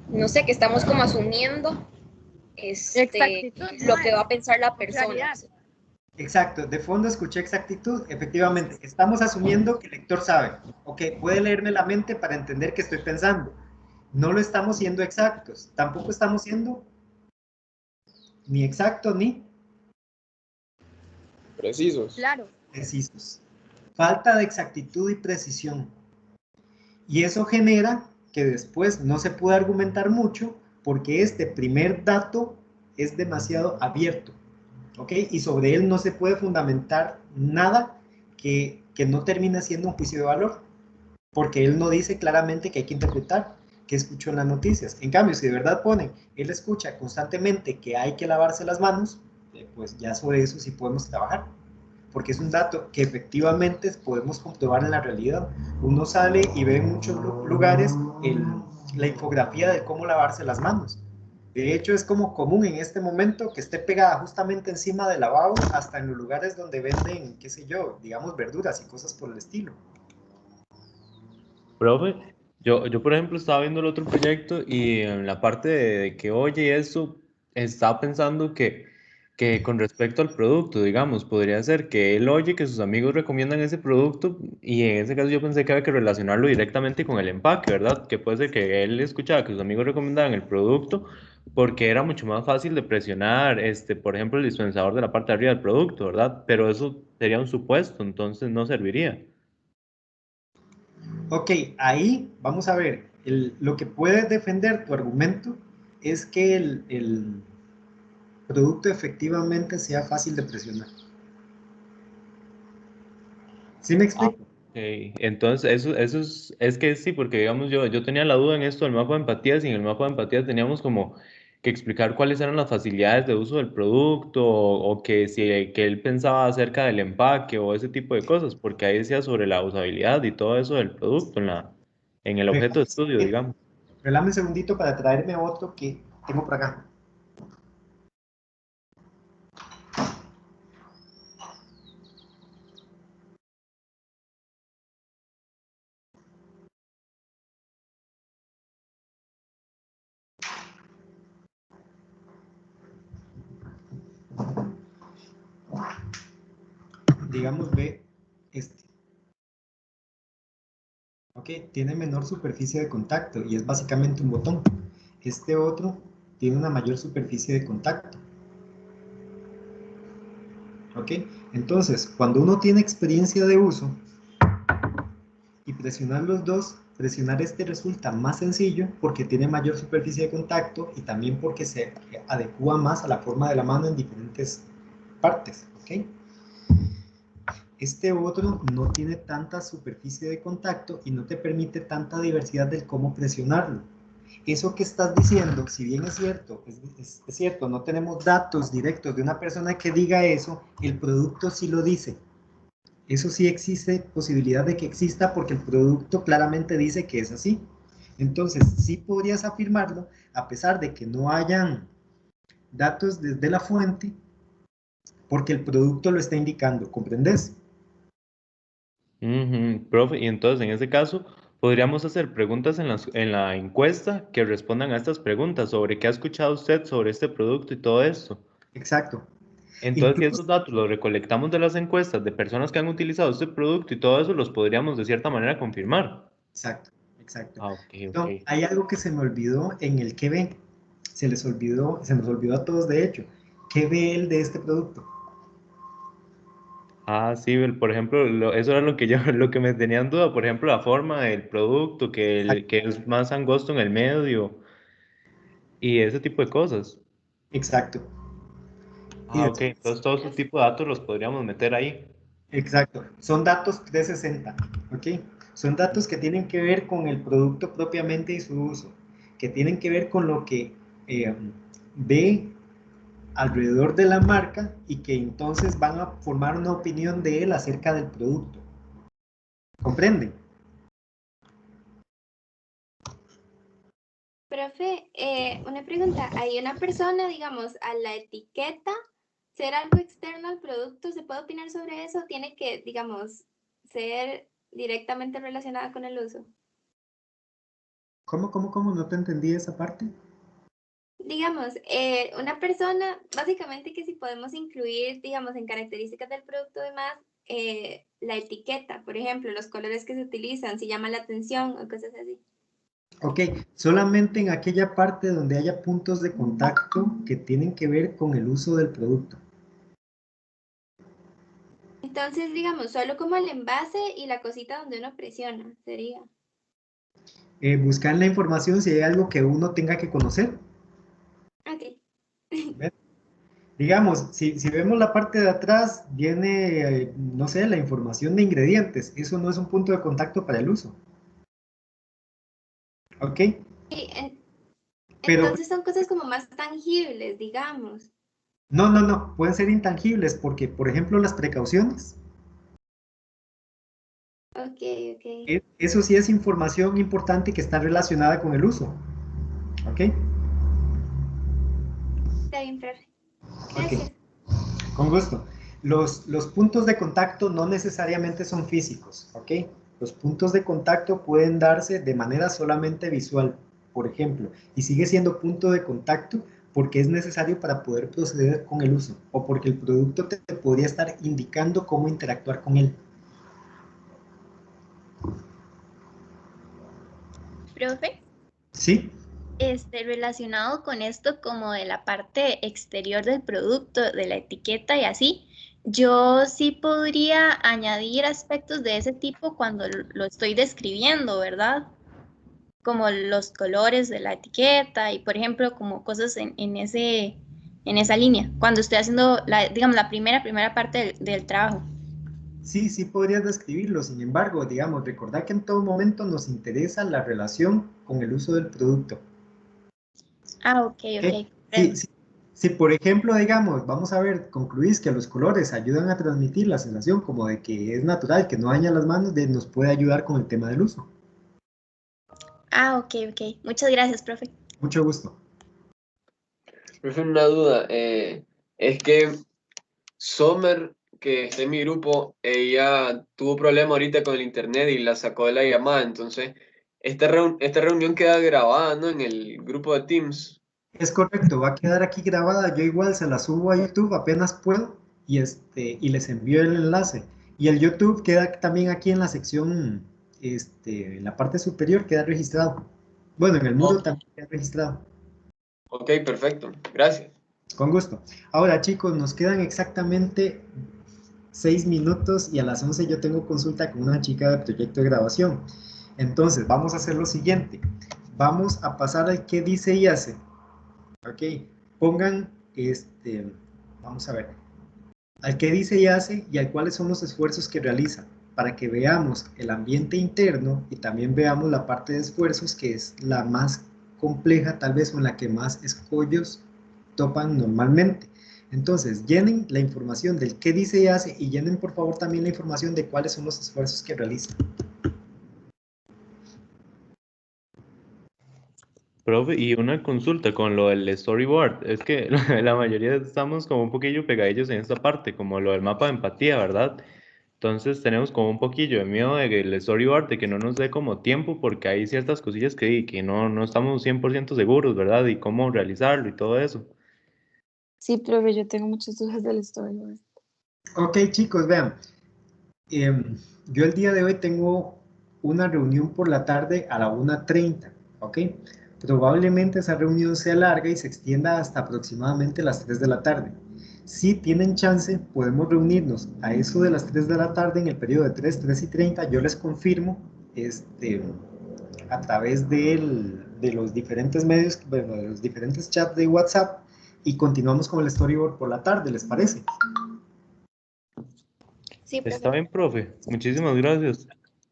No sé, que estamos como asumiendo Exactitud, lo que mae, va a pensar la persona. claridad. Exacto, de fondo escuché exactitud, efectivamente, estamos asumiendo que el lector sabe, ok, puede leerme la mente para entender qué estoy pensando. No lo estamos siendo exactos, tampoco estamos siendo ni exactos ni Precisos. Claro. precisos. Falta de exactitud y precisión. Y eso genera que después no se puede argumentar mucho porque este primer dato es demasiado abierto, ¿ok? Y sobre él no se puede fundamentar nada que no termine siendo un juicio de valor, porque él no dice claramente que hay que interpretar que escuchó en las noticias. En cambio, si de verdad ponen, él escucha constantemente que hay que lavarse las manos, pues ya sobre eso sí podemos trabajar, porque es un dato que efectivamente podemos comprobar en la realidad. Uno sale y ve en muchos lugares la infografía de cómo lavarse las manos. De hecho, es como común en este momento que esté pegada justamente encima del lavabo, hasta en los lugares donde venden, qué sé yo, digamos verduras y cosas por el estilo. Profe, yo por ejemplo estaba viendo el otro proyecto y en la parte de que oye eso, estaba pensando que con respecto al producto, digamos, podría ser que él oye que sus amigos recomiendan ese producto y en ese caso yo pensé que había que relacionarlo directamente con el empaque, ¿verdad? Que puede ser que él escuchaba que sus amigos recomendaban el producto porque era mucho más fácil de presionar, por ejemplo, el dispensador de la parte de arriba del producto, ¿verdad? Pero eso sería un supuesto, entonces no serviría. Ok, ahí vamos a ver, lo que puede defender tu argumento es que el producto efectivamente sea fácil de presionar. ¿Sí me Ah, explico? ok. Entonces, eso es que sí, porque digamos yo tenía la duda en esto del mapa de empatías y en el mapa de empatías teníamos como que explicar cuáles eran las facilidades de uso del producto o que si que él pensaba acerca del empaque o ese tipo de cosas, porque ahí decía sobre la usabilidad y todo eso del producto en el objeto de estudio, digamos. Regálame un segundito para traerme otro que tengo por acá. Digamos, ve este. Ok. ¿ok? Tiene menor superficie de contacto y es básicamente un botón. Este otro tiene una mayor superficie de contacto. ¿Ok? Entonces, cuando uno tiene experiencia de uso y presionar los dos, presionar este resulta más sencillo porque tiene mayor superficie de contacto y también porque se adecua más a la forma de la mano en diferentes partes. ¿Ok? Este otro no tiene tanta superficie de contacto y no te permite tanta diversidad del cómo presionarlo. Eso que estás diciendo, si bien es cierto, es cierto, no tenemos datos directos de una persona que diga eso, el producto sí lo dice. Eso sí existe posibilidad de que exista porque el producto claramente dice que es así. Entonces, sí podrías afirmarlo, a pesar de que no hayan datos desde la fuente, porque el producto lo está indicando, ¿comprendes? Profe, y entonces en ese caso podríamos hacer preguntas en la encuesta que respondan a estas preguntas sobre qué ha escuchado usted sobre este producto y todo esto. Exacto. Entonces, si Incluso, esos datos los recolectamos de las encuestas de personas que han utilizado este producto y todo eso, los podríamos de cierta manera confirmar. exacto, exacto. Ah, ok, No, ok. hay algo que se me olvidó en el que ve. Se nos olvidó a todos de hecho. ¿Qué ve él de este producto? Ah, sí, por ejemplo, eso era lo que yo, lo que me tenía en duda, por ejemplo, la forma del producto, que es más angosto en el medio y ese tipo de cosas. Exacto. Y Ah, ok, después, entonces todo ese tipo de datos los podríamos meter ahí. exacto. Son datos 360, ¿ok? Son datos que tienen que ver con el producto propiamente y su uso, que tienen que ver con lo que ve alrededor de la marca y que entonces van a formar una opinión de él acerca del producto. ¿Comprenden? Profe, una pregunta. ¿Hay una persona, digamos, a la etiqueta, ser algo externo al producto? ¿Se puede opinar sobre eso? ¿Tiene que, digamos, ser directamente relacionada con el uso? ¿Cómo? No te entendí esa parte. Digamos, una persona, básicamente que si podemos incluir, digamos, en características del producto y demás, la etiqueta, por ejemplo, los colores que se utilizan, si llama la atención o cosas así. Ok, solamente en aquella parte donde haya puntos de contacto que tienen que ver con el uso del producto. Entonces, digamos, solo como el envase y la cosita donde uno presiona, sería. Buscar la información si hay algo que uno tenga que conocer. Ok. ¿Ves? Digamos, si vemos la parte de atrás, viene, no sé, la información de ingredientes. Eso no es un punto de contacto para el uso. ¿Ok? Sí, Pero entonces son cosas como más tangibles, digamos. no, pueden ser intangibles porque, por ejemplo, las precauciones. Ok. Eso sí es información importante que está relacionada con el uso. ¿Ok? Está bien, profe. Ok, Gracias. con gusto. Los puntos de contacto no necesariamente son físicos, ¿ok? Los puntos de contacto pueden darse de manera solamente visual, por ejemplo, y sigue siendo punto de contacto porque es necesario para poder proceder con el uso o porque el producto te podría estar indicando cómo interactuar con él. Profe, ¿Sí? relacionado con esto como de la parte exterior del producto, de la etiqueta y así, yo sí podría añadir aspectos de ese tipo cuando lo estoy describiendo, ¿verdad? Como los colores de la etiqueta y, por ejemplo, como cosas en esa línea, cuando estoy haciendo, digamos, la primera parte del trabajo. Sí podrías describirlo, sin embargo, digamos, recordar que en todo momento nos interesa la relación con el uso del producto. Ah, ok. Si por ejemplo, digamos, vamos a ver, concluís que los colores ayudan a transmitir la sensación como de que es natural, que no daña las manos, nos puede ayudar con el tema del uso. Ah, ok. Muchas gracias, profe. Mucho gusto. Profe, una duda. Es que Sommer, que está en mi grupo, ella tuvo problema ahorita con el internet y la sacó de la llamada. Entonces, esta reunión queda grabada, ¿no? En el grupo de Teams. Es correcto, va a quedar aquí grabada, yo igual se la subo a YouTube apenas puedo y les envío el enlace. Y el YouTube queda también aquí en la sección en la parte superior queda registrado. Bueno, en el muro también queda registrado. Ok, perfecto. Gracias. Con gusto. Ahora, chicos, nos quedan exactamente 6 minutos y a las 11 yo tengo consulta con una chica de proyecto de grabación. Entonces, vamos a hacer lo siguiente. Vamos a pasar al qué dice y hace. Ok, pongan, vamos a ver, al qué dice y hace y al cuáles son los esfuerzos que realiza, para que veamos el ambiente interno y también veamos la parte de esfuerzos, que es la más compleja tal vez, o en la que más escollos topan normalmente. Entonces, llenen la información del qué dice y hace, y llenen por favor también la información de cuáles son los esfuerzos que realiza. Profe, y una consulta con lo del storyboard. Es que la mayoría estamos como un poquillo pegadillos en esta parte, como lo del mapa de empatía, ¿verdad? Entonces tenemos como un poquillo de miedo de que el storyboard, de que no nos dé como tiempo, porque hay ciertas cosillas que no estamos 100% seguros, ¿verdad? Y cómo realizarlo y todo eso. Sí, profe, yo tengo muchas dudas del storyboard. Ok, chicos, vean. Yo el día de hoy tengo una reunión por la tarde a la 1:30, ¿ok? Probablemente esa reunión sea larga y se extienda hasta aproximadamente las 3 de la tarde. Si tienen chance, podemos reunirnos a eso de las 3 de la tarde en el periodo de 3:30. Yo les confirmo a través de los diferentes medios, bueno, de los diferentes chats de WhatsApp, y continuamos con el storyboard por la tarde, ¿les parece? Sí, profe. Está bien, profe. Muchísimas gracias.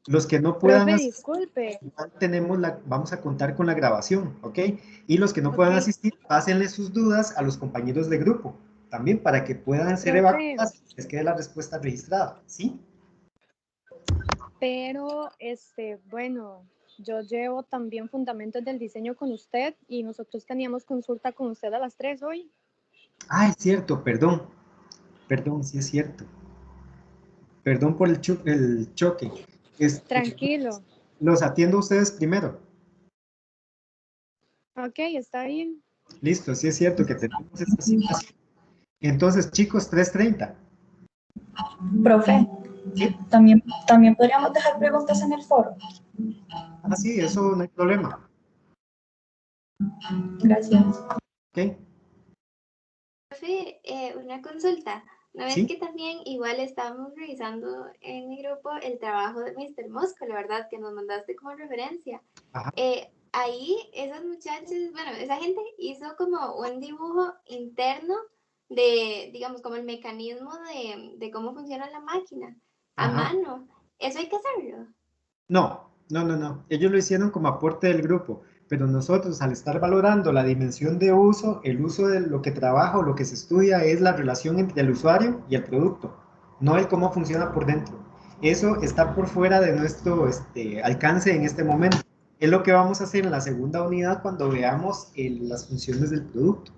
Los que no puedan Profe, asistir, disculpe. vamos a contar con la grabación, ¿ok? Y los que no puedan asistir, pásenle sus dudas a los compañeros de grupo, también para que puedan ser Profe. evacuadas y les quede la respuesta registrada, ¿sí? Pero, bueno, yo llevo también fundamentos del diseño con usted y nosotros teníamos consulta con usted a las 3 hoy. Ah, es cierto, perdón, sí es cierto. Perdón por el choque. Tranquilo. Los atiendo a ustedes primero. Ok, está bien. Listo, sí es cierto que tenemos esta situación. Entonces, chicos, 3:30. Profe, ¿Sí? también podríamos dejar preguntas en el foro. Ah, sí, eso no hay problema. Gracias. Ok. Profe, una consulta. ¿No ves ¿Sí? que también igual estábamos revisando en mi grupo el trabajo de Mr. Mosco, la verdad, que nos mandaste como referencia? Ajá. Ahí esos muchachos, bueno, esa gente hizo como un dibujo interno de, digamos, como el mecanismo de cómo funciona la máquina a Ajá. mano. ¿Eso hay que hacerlo? No. Ellos lo hicieron como aporte del grupo, pero nosotros, al estar valorando la dimensión de uso, el uso de lo que trabaja o lo que se estudia es la relación entre el usuario y el producto, no el cómo funciona por dentro. Eso está por fuera de nuestro alcance en este momento. Es lo que vamos a hacer en la segunda unidad cuando veamos las funciones del producto.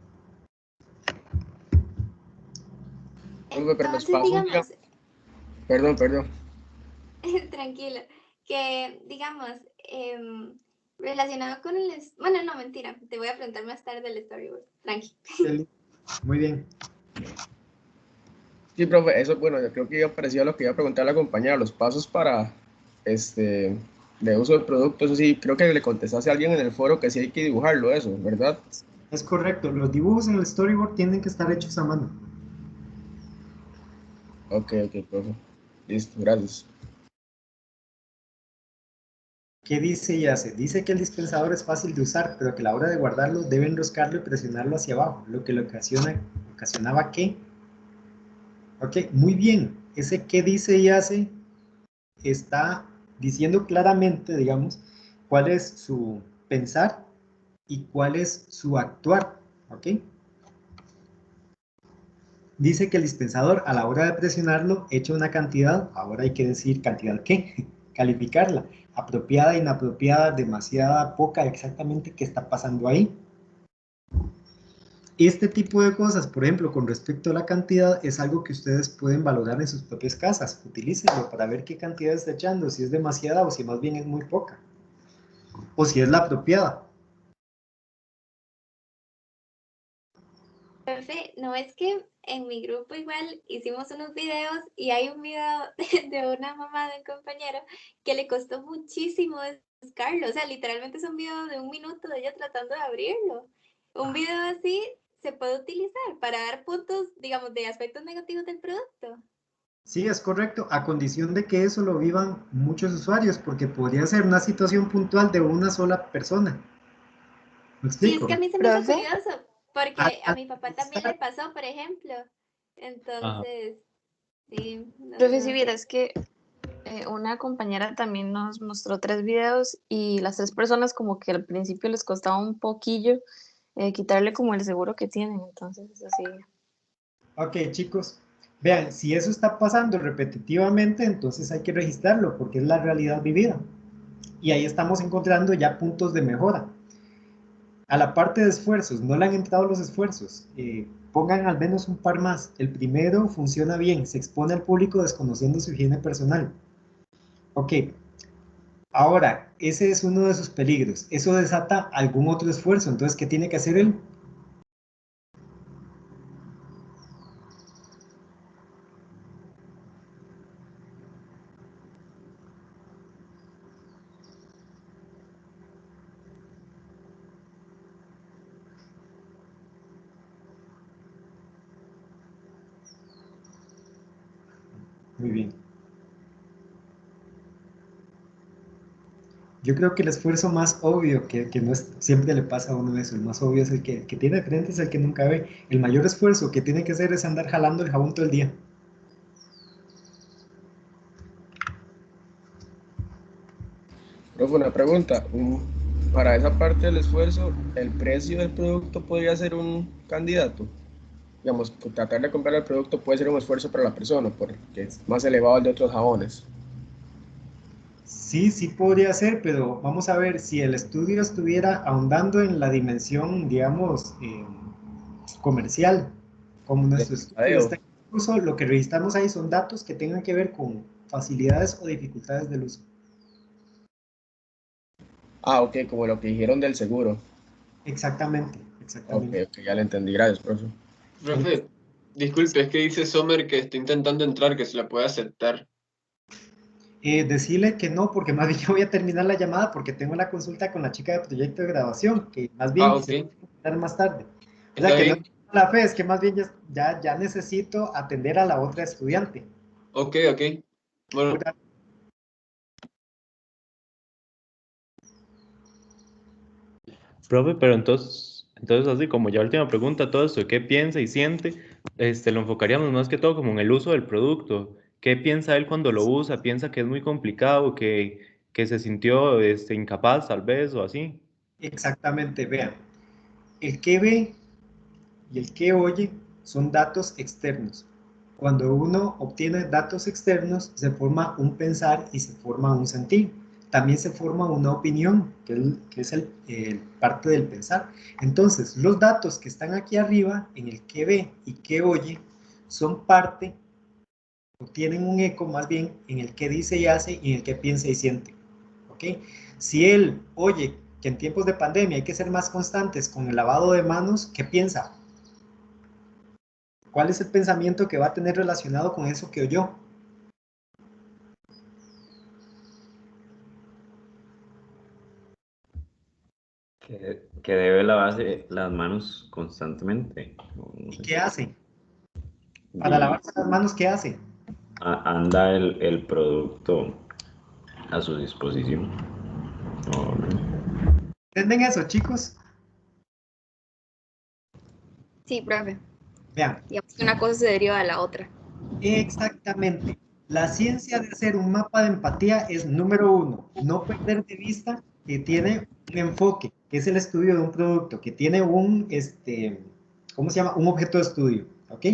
Entonces, digamos, Perdón. tranquilo, que digamos, relacionado con el... Bueno, no, mentira, te voy a preguntar más tarde el storyboard, tranqui. Muy bien. Sí, profe, eso, bueno, yo creo que iba parecido a lo que iba a preguntar la compañera, los pasos para, de uso del producto, eso sí, creo que le contestaste a alguien en el foro que sí hay que dibujarlo, eso, ¿verdad? Es correcto, los dibujos en el storyboard tienen que estar hechos a mano. Ok, profe. Listo, gracias. ¿Qué dice y hace? Dice que el dispensador es fácil de usar, pero que a la hora de guardarlo debe enroscarlo y presionarlo hacia abajo, lo que ocasionaba que... Ok, muy bien. Ese qué dice y hace está diciendo claramente, digamos, cuál es su pensar y cuál es su actuar. Ok. Dice que el dispensador a la hora de presionarlo echa una cantidad, ahora hay que decir cantidad qué, calificarla, apropiada, inapropiada, demasiada, poca, exactamente qué está pasando ahí. Este tipo de cosas, por ejemplo, con respecto a la cantidad, es algo que ustedes pueden valorar en sus propias casas. Utilícenlo para ver qué cantidad está echando, si es demasiada o si más bien es muy poca, o si es la apropiada. Profe, no es que en mi grupo igual hicimos unos videos y hay un video de una mamá de un compañero que le costó muchísimo buscarlo. O sea, literalmente es un video de 1 minuto de ella tratando de abrirlo. Un video así se puede utilizar para dar puntos, digamos, de aspectos negativos del producto. Sí, es correcto, a condición de que eso lo vivan muchos usuarios, porque podría ser una situación puntual de una sola persona. ¿Me Sí, es explico? que a mí se me hizo ¿Profe? curioso, porque a mi papá también le pasó, por ejemplo. Ajá. Entonces, sí, no Profe, sé. si vieras que una compañera también nos mostró 3 videos y las 3 personas como que al principio les costaba un poquillo quitarle como el seguro que tienen, entonces eso sí. Ok, chicos, vean, si eso está pasando repetitivamente, entonces hay que registrarlo, porque es la realidad vivida. Y ahí estamos encontrando ya puntos de mejora. A la parte de esfuerzos, no le han entrado los esfuerzos. Pongan al menos un par más. El primero funciona bien, se expone al público desconociendo su higiene personal. Ok, ahora, ese es uno de sus peligros. Eso desata algún otro esfuerzo. Entonces, ¿qué tiene que hacer él? Muy bien. Yo creo que el esfuerzo más obvio, que no es, siempre le pasa a uno eso, el más obvio es el que tiene frente, es el que nunca ve. El mayor esfuerzo que tiene que hacer es andar jalando el jabón todo el día. Profe, una pregunta. Para esa parte del esfuerzo, ¿el precio del producto podría ser un candidato? Digamos, tratar de comprar el producto puede ser un esfuerzo para la persona, porque es más elevado el de otros jabones. Sí, sí podría ser, pero vamos a ver, si el estudio estuviera ahondando en la dimensión, digamos, comercial, como nuestro estudio está incluso, lo que registramos ahí son datos que tengan que ver con facilidades o dificultades del uso. Ah, ok, como lo que dijeron del seguro. Exactamente, exactamente. Ok, ya le entendí. Gracias, profe. Profe, disculpe, es que dice Sommer que está intentando entrar, que se la puede aceptar. Decirle que no, porque más bien yo voy a terminar la llamada porque tengo la consulta con la chica de proyecto de graduación, que más bien Ok. se va a dar más tarde. O Está sea, que bien. no la fe, es que más bien ya necesito atender a la otra estudiante. Ok. Bueno. Profe, pero entonces así como ya última pregunta, todo esto, ¿qué piensa y siente? Lo enfocaríamos más que todo como en el uso del producto. ¿Qué piensa él cuando lo usa? ¿Piensa que es muy complicado, que se sintió incapaz tal vez o así? Exactamente, vean. El que ve y el que oye son datos externos. Cuando uno obtiene datos externos, se forma un pensar y se forma un sentir. También se forma una opinión, que es parte del pensar. Entonces, los datos que están aquí arriba, en el que ve y que oye, son parte, o tienen un eco más bien, en el que dice y hace y en el que piensa y siente. ¿Ok? Si él oye que en tiempos de pandemia hay que ser más constantes con el lavado de manos, ¿qué piensa? ¿Cuál es el pensamiento que va a tener relacionado con eso que oyó? Que debe lavarse las manos constantemente. ¿Y qué hace? Para lavarse las manos, ¿qué hace? Anda el producto a su disposición. ¿Entienden eso, chicos? Sí, profe. Vean. Digamos que una cosa se deriva de la otra. Exactamente. La ciencia de hacer un mapa de empatía es número 1, no perder de vista que tiene un enfoque, que es el estudio de un producto, que tiene un, ¿cómo se llama? Un objeto de estudio, ¿ok?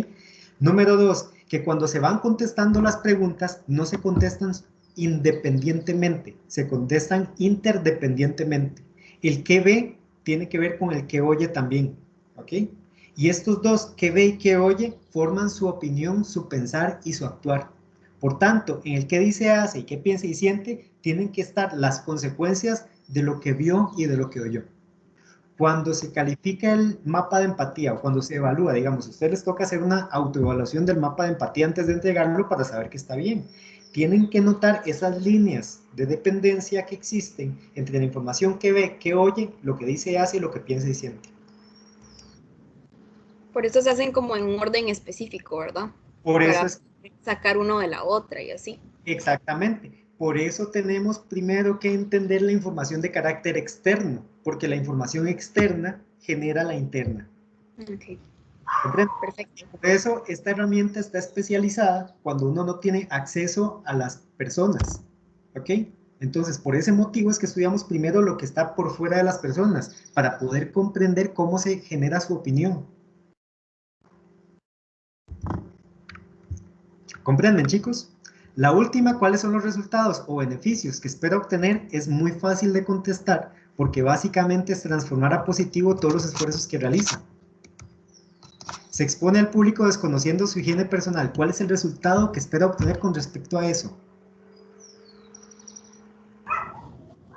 Número 2, que cuando se van contestando las preguntas, no se contestan independientemente, se contestan interdependientemente. El que ve tiene que ver con el que oye también, ¿ok? Y estos dos, que ve y que oye, forman su opinión, su pensar y su actuar. Por tanto, en el que dice, hace y que piensa y siente, tienen que estar las consecuencias de lo que vio y de lo que oyó. Cuando se califica el mapa de empatía o cuando se evalúa, digamos, a ustedes les toca hacer una autoevaluación del mapa de empatía antes de entregarlo para saber que está bien. Tienen que notar esas líneas de dependencia que existen entre la información que ve, que oye, lo que dice y hace y lo que piensa y siente. Por eso se hacen como en un orden específico, ¿verdad? Por eso para es sacar uno de la otra y así. exactamente. Por eso tenemos primero que entender la información de carácter externo, porque la información externa genera la interna. Okay. ¿Comprende? Perfecto. Por eso esta herramienta está especializada cuando uno no tiene acceso a las personas. ¿Ok? Entonces, por ese motivo es que estudiamos primero lo que está por fuera de las personas, para poder comprender cómo se genera su opinión. ¿Comprenden, chicos? La última, ¿cuáles son los resultados o beneficios que espero obtener? Es muy fácil de contestar, porque básicamente es transformar a positivo todos los esfuerzos que realiza. Se expone al público desconociendo su higiene personal. ¿Cuál es el resultado que espera obtener con respecto a eso?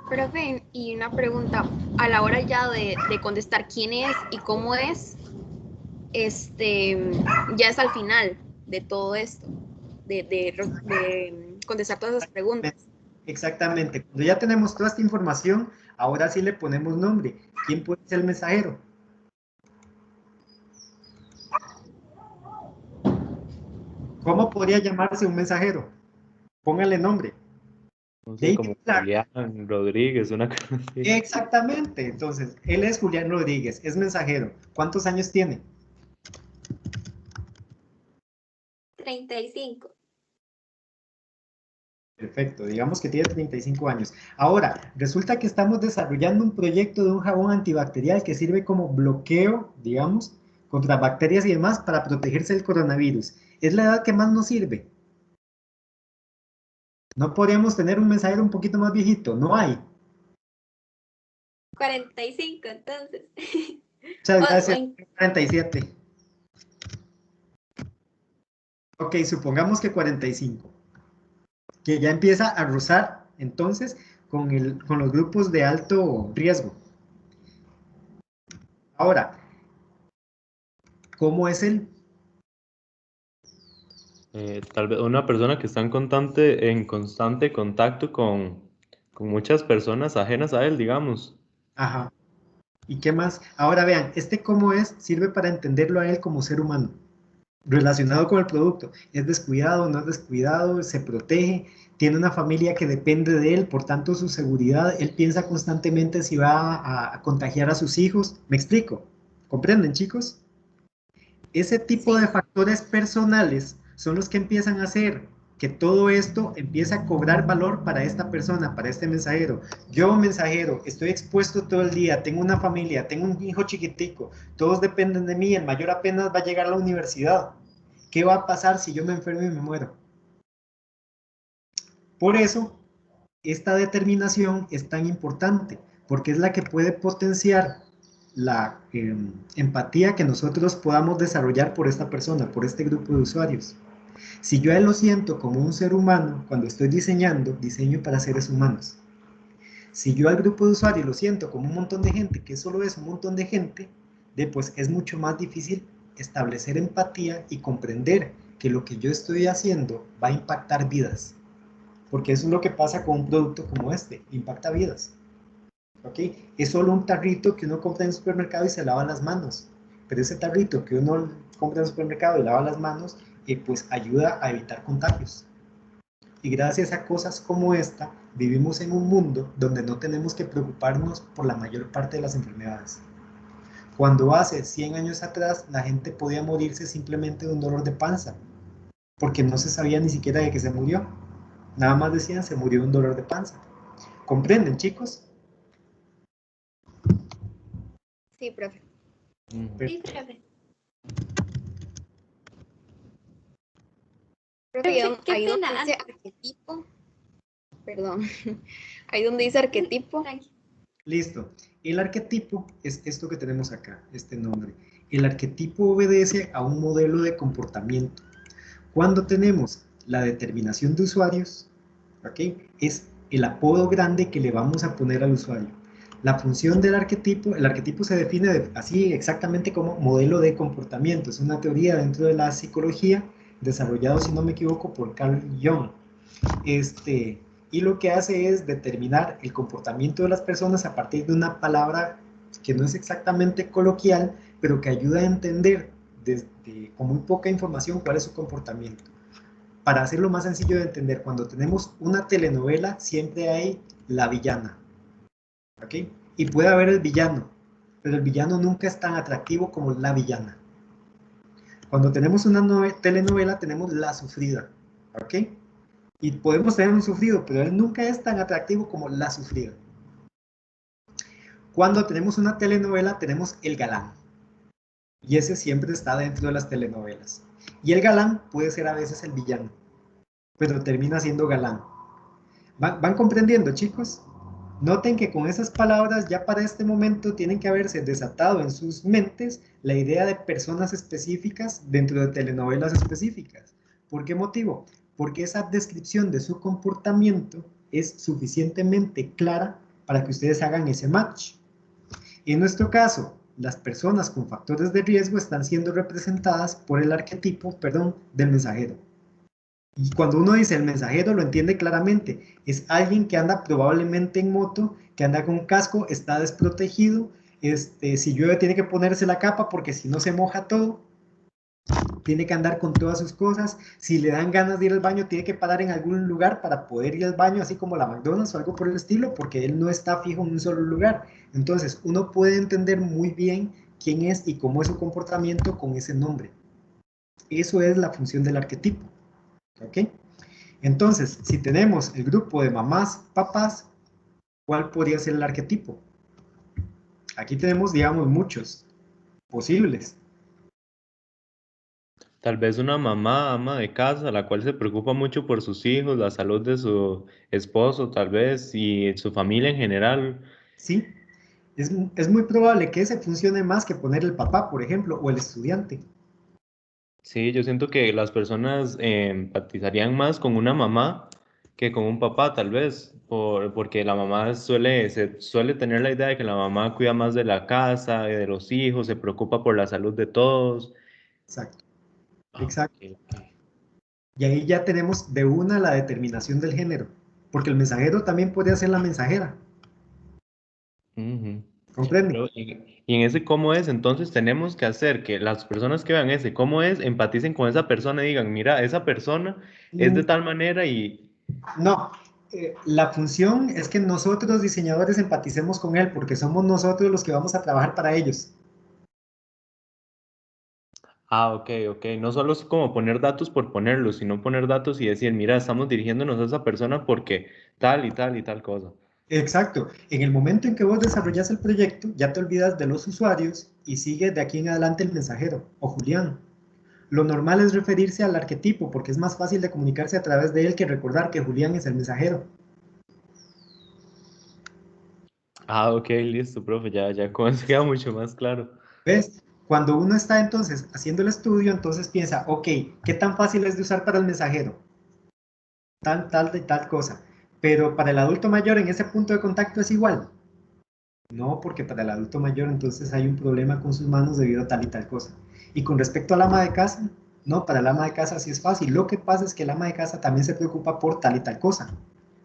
Profe, y una pregunta, a la hora ya de contestar quién es y cómo es, ya es al final de todo esto, de contestar todas esas preguntas. Exactamente. Cuando ya tenemos toda esta información, ahora sí le ponemos nombre. ¿Quién puede ser el mensajero? ¿Cómo podría llamarse un mensajero? Póngale nombre. No sé, como Julián Rodríguez, una cosa así. Exactamente. Entonces, él es Julián Rodríguez, es mensajero. ¿Cuántos años tiene? 35. Perfecto, digamos que tiene 35 años. Ahora, resulta que estamos desarrollando un proyecto de un jabón antibacterial que sirve como bloqueo, digamos, contra bacterias y demás para protegerse del coronavirus. ¿Es la edad que más nos sirve? ¿No podríamos tener un mensajero un poquito más viejito? No hay. 45, entonces. Muchas gracias. 47. Ok, supongamos que 45. Que ya empieza a rozar, entonces, con los grupos de alto riesgo. Ahora, ¿cómo es él? Tal vez una persona que está en constante contacto con muchas personas ajenas a él, digamos. Ajá. ¿Y qué más? Ahora vean, cómo es sirve para entenderlo a él como ser humano, relacionado con el producto. ¿Es descuidado, no es descuidado? ¿Se protege? ¿Tiene una familia que depende de él? Por tanto, su seguridad, él piensa constantemente si va a contagiar a sus hijos. ¿Me explico? ¿Comprenden, chicos? Ese tipo de factores personales son los que empiezan a hacer que todo esto empiece a cobrar valor para esta persona, para este mensajero. Yo, mensajero, estoy expuesto todo el día, tengo una familia, tengo un hijo chiquitico, todos dependen de mí, el mayor apenas va a llegar a la universidad. ¿Qué va a pasar si yo me enfermo y me muero? Por eso, esta determinación es tan importante, porque es la que puede potenciar la empatía que nosotros podamos desarrollar por esta persona, por este grupo de usuarios. Si yo a él lo siento como un ser humano, cuando estoy diseñando, diseño para seres humanos. Si yo al grupo de usuarios lo siento como un montón de gente, que solo es un montón de gente, pues es mucho más difícil establecer empatía y comprender que lo que yo estoy haciendo va a impactar vidas. Porque eso es lo que pasa con un producto como este, impacta vidas. ¿Okay? Es solo un tarrito que uno compra en el supermercado y se lava las manos, pero ese tarrito que uno compra en el supermercado y lava las manos, pues ayuda a evitar contagios. Y gracias a cosas como esta, vivimos en un mundo donde no tenemos que preocuparnos por la mayor parte de las enfermedades. Cuando hace 100 años atrás, la gente podía morirse simplemente de un dolor de panza, porque no se sabía ni siquiera de que se murió. Nada más decían, se murió de un dolor de panza. ¿Comprenden, chicos? Sí, profe. Sí, profe. Profe, Qué ahí donde pena. dice arquetipo, perdón, ahí donde dice arquetipo. Listo. El arquetipo es esto que tenemos acá, este nombre. El arquetipo obedece a un modelo de comportamiento. Cuando tenemos la determinación de usuarios, ¿ok? Es el apodo grande que le vamos a poner al usuario. La función del arquetipo, el arquetipo se define así exactamente como modelo de comportamiento. Es una teoría dentro de la psicología, desarrollado, si no me equivoco, por Carl Jung. Y lo que hace es determinar el comportamiento de las personas a partir de una palabra que no es exactamente coloquial, pero que ayuda a entender con muy poca información cuál es su comportamiento. Para hacerlo más sencillo de entender, cuando tenemos una telenovela, siempre hay la villana, ¿ok? Y puede haber el villano, pero el villano nunca es tan atractivo como la villana. Cuando tenemos una telenovela, tenemos la sufrida, ¿ok? Y podemos tener un sufrido, pero él nunca es tan atractivo como la sufrida. Cuando tenemos una telenovela, tenemos el galán. Y ese siempre está dentro de las telenovelas. Y el galán puede ser a veces el villano, pero termina siendo galán. ¿Van comprendiendo, chicos? Noten que con esas palabras ya para este momento tienen que haberse desatado en sus mentes la idea de personas específicas dentro de telenovelas específicas. ¿Por qué motivo? Porque esa descripción de su comportamiento es suficientemente clara para que ustedes hagan ese match. En nuestro caso, las personas con factores de riesgo están siendo representadas por el arquetipo, del mensajero. Y cuando uno dice el mensajero, lo entiende claramente. Es alguien que anda probablemente en moto, que anda con casco, está desprotegido. Si llueve tiene que ponerse la capa porque si no se moja todo. Tiene que andar con todas sus cosas. Si le dan ganas de ir al baño, tiene que parar en algún lugar para poder ir al baño, así como la McDonald's o algo por el estilo, porque él no está fijo en un solo lugar. Entonces, uno puede entender muy bien quién es y cómo es su comportamiento con ese nombre. Eso es la función del arquetipo. ¿Ok? Entonces, si tenemos el grupo de mamás, papás, ¿cuál podría ser el arquetipo? Aquí tenemos, digamos, muchos posibles. Tal vez una mamá, ama de casa, la cual se preocupa mucho por sus hijos, la salud de su esposo, tal vez, y su familia en general. Sí, es muy probable que ese funcione más que poner el papá, por ejemplo, o el estudiante. Sí, yo siento que las personas empatizarían más con una mamá que con un papá, tal vez, porque la mamá se suele tener la idea de que la mamá cuida más de la casa, de los hijos, se preocupa por la salud de todos. Exacto, Ah, exacto. ok, ok. Y ahí ya tenemos de una la determinación del género, porque el mensajero también podría ser la mensajera. Ujú. ¿Comprende? Pero, y en ese cómo es, entonces tenemos que hacer que las personas que vean ese cómo es, empaticen con esa persona y digan, mira, esa persona es de tal manera y... No, la función es que nosotros diseñadores empaticemos con él, porque somos nosotros los que vamos a trabajar para ellos. Ah, ok, ok. No solo es como poner datos por ponerlos, sino poner datos y decir, mira, estamos dirigiéndonos a esa persona porque tal y tal y tal cosa. Exacto. En el momento en que vos desarrollas el proyecto, ya te olvidas de los usuarios y sigue de aquí en adelante el mensajero o Julián. Lo normal es referirse al arquetipo porque es más fácil de comunicarse a través de él que recordar que Julián es el mensajero. Ah, ok, listo, profe, ya con eso queda mucho más claro. ¿Ves? Cuando uno está entonces haciendo el estudio, entonces piensa, ok, ¿qué tan fácil es de usar para el mensajero? Tal y tal cosa. Pero para el adulto mayor en ese punto de contacto es igual. No, porque para el adulto mayor entonces hay un problema con sus manos debido a tal y tal cosa. Y con respecto al ama de casa, no, para el ama de casa sí es fácil. Lo que pasa es que el ama de casa también se preocupa por tal y tal cosa.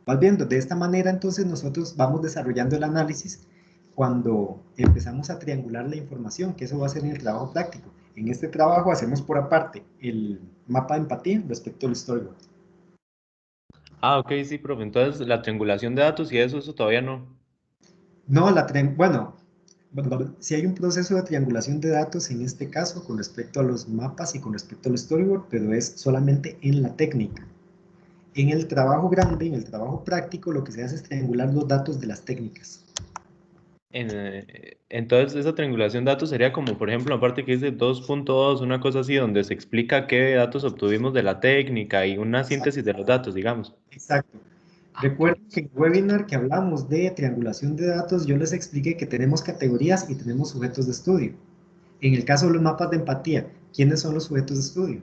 Vas viendo, de esta manera entonces nosotros vamos desarrollando el análisis cuando empezamos a triangular la información, que eso va a ser en el trabajo práctico. En este trabajo hacemos por aparte el mapa de empatía respecto al storyboard. Ah, ok, sí, profe. Entonces, la triangulación de datos y eso todavía no. No, bueno, si hay un proceso de triangulación de datos en este caso con respecto a los mapas y con respecto al storyboard, pero es solamente en la técnica. En el trabajo grande, en el trabajo práctico, lo que se hace es triangular los datos de las técnicas. Entonces, esa triangulación de datos sería como, por ejemplo, la parte que dice 2.2, una cosa así, donde se explica qué datos obtuvimos de la técnica y una síntesis de los datos, digamos. Exacto. Recuerden que en el webinar que hablamos de triangulación de datos, yo les expliqué que tenemos categorías y tenemos sujetos de estudio. En el caso de los mapas de empatía, ¿quiénes son los sujetos de estudio?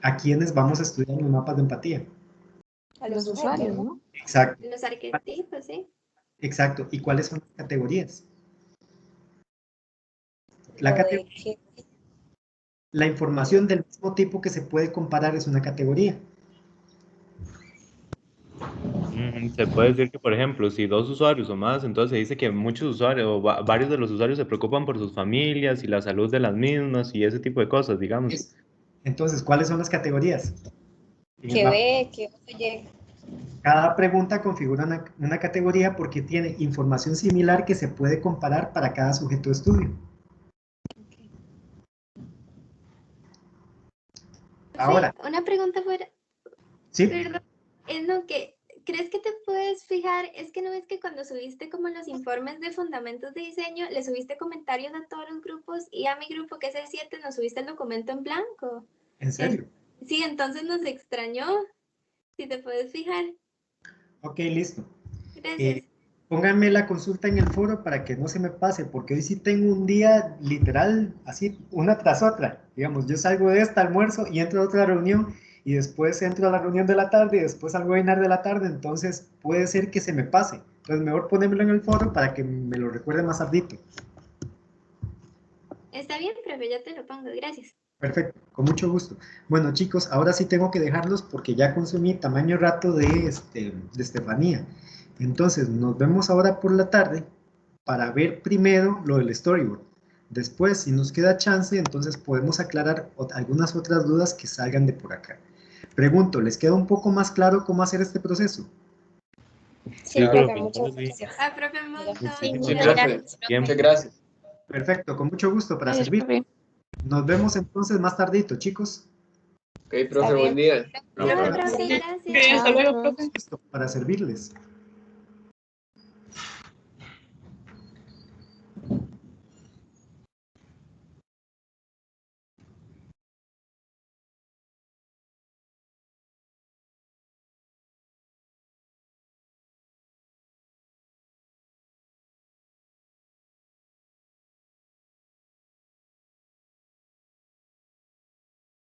¿A quiénes vamos a estudiar los mapas de empatía? A los usuarios, ¿no? Exacto. Los arquetipos, ¿sí? Exacto. ¿Y cuáles son las categorías? La información del mismo tipo que se puede comparar es una categoría. Se puede decir que, por ejemplo, si 2 usuarios o más, entonces se dice que muchos usuarios o varios de los usuarios se preocupan por sus familias y la salud de las mismas y ese tipo de cosas, digamos. Entonces, ¿cuáles son las categorías? Que ve, que oye. Cada pregunta configura una categoría porque tiene información similar que se puede comparar para cada sujeto de estudio. Ahora. Una pregunta fuera. Sí. Perdón, es lo que, ¿crees que te puedes fijar? Es que no ves que cuando subiste como los informes de fundamentos de diseño, le subiste comentarios a todos los grupos y a mi grupo, que es el 7, nos subiste el documento en blanco. ¿En serio? Sí, entonces nos extrañó. Si te puedes fijar. Ok, listo. Gracias. Pónganme la consulta en el foro para que no se me pase, porque hoy sí tengo un día literal, así, una tras otra. Digamos, yo salgo de este almuerzo y entro a otra reunión, y después entro a la reunión de la tarde, y después salgo a cenar de la tarde, entonces puede ser que se me pase. Entonces mejor ponérmelo en el foro para que me lo recuerde más tardito. Está bien, profe, ya te lo pongo, gracias. Perfecto, con mucho gusto. Bueno, chicos, ahora sí tengo que dejarlos porque ya consumí tamaño rato de Estefanía. Entonces, nos vemos ahora por la tarde para ver primero lo del storyboard. Después, si nos queda chance, entonces podemos aclarar algunas otras dudas que salgan de por acá. Pregunto, ¿les queda un poco más claro cómo hacer este proceso? Sí, profe, muchas gracias. Ah, profe, muchas gracias. Perfecto, con mucho gusto para servir. Nos vemos entonces más tardito, chicos. Ok, profe, buen día. Profe, gracias. Hasta luego, profe. Para servirles.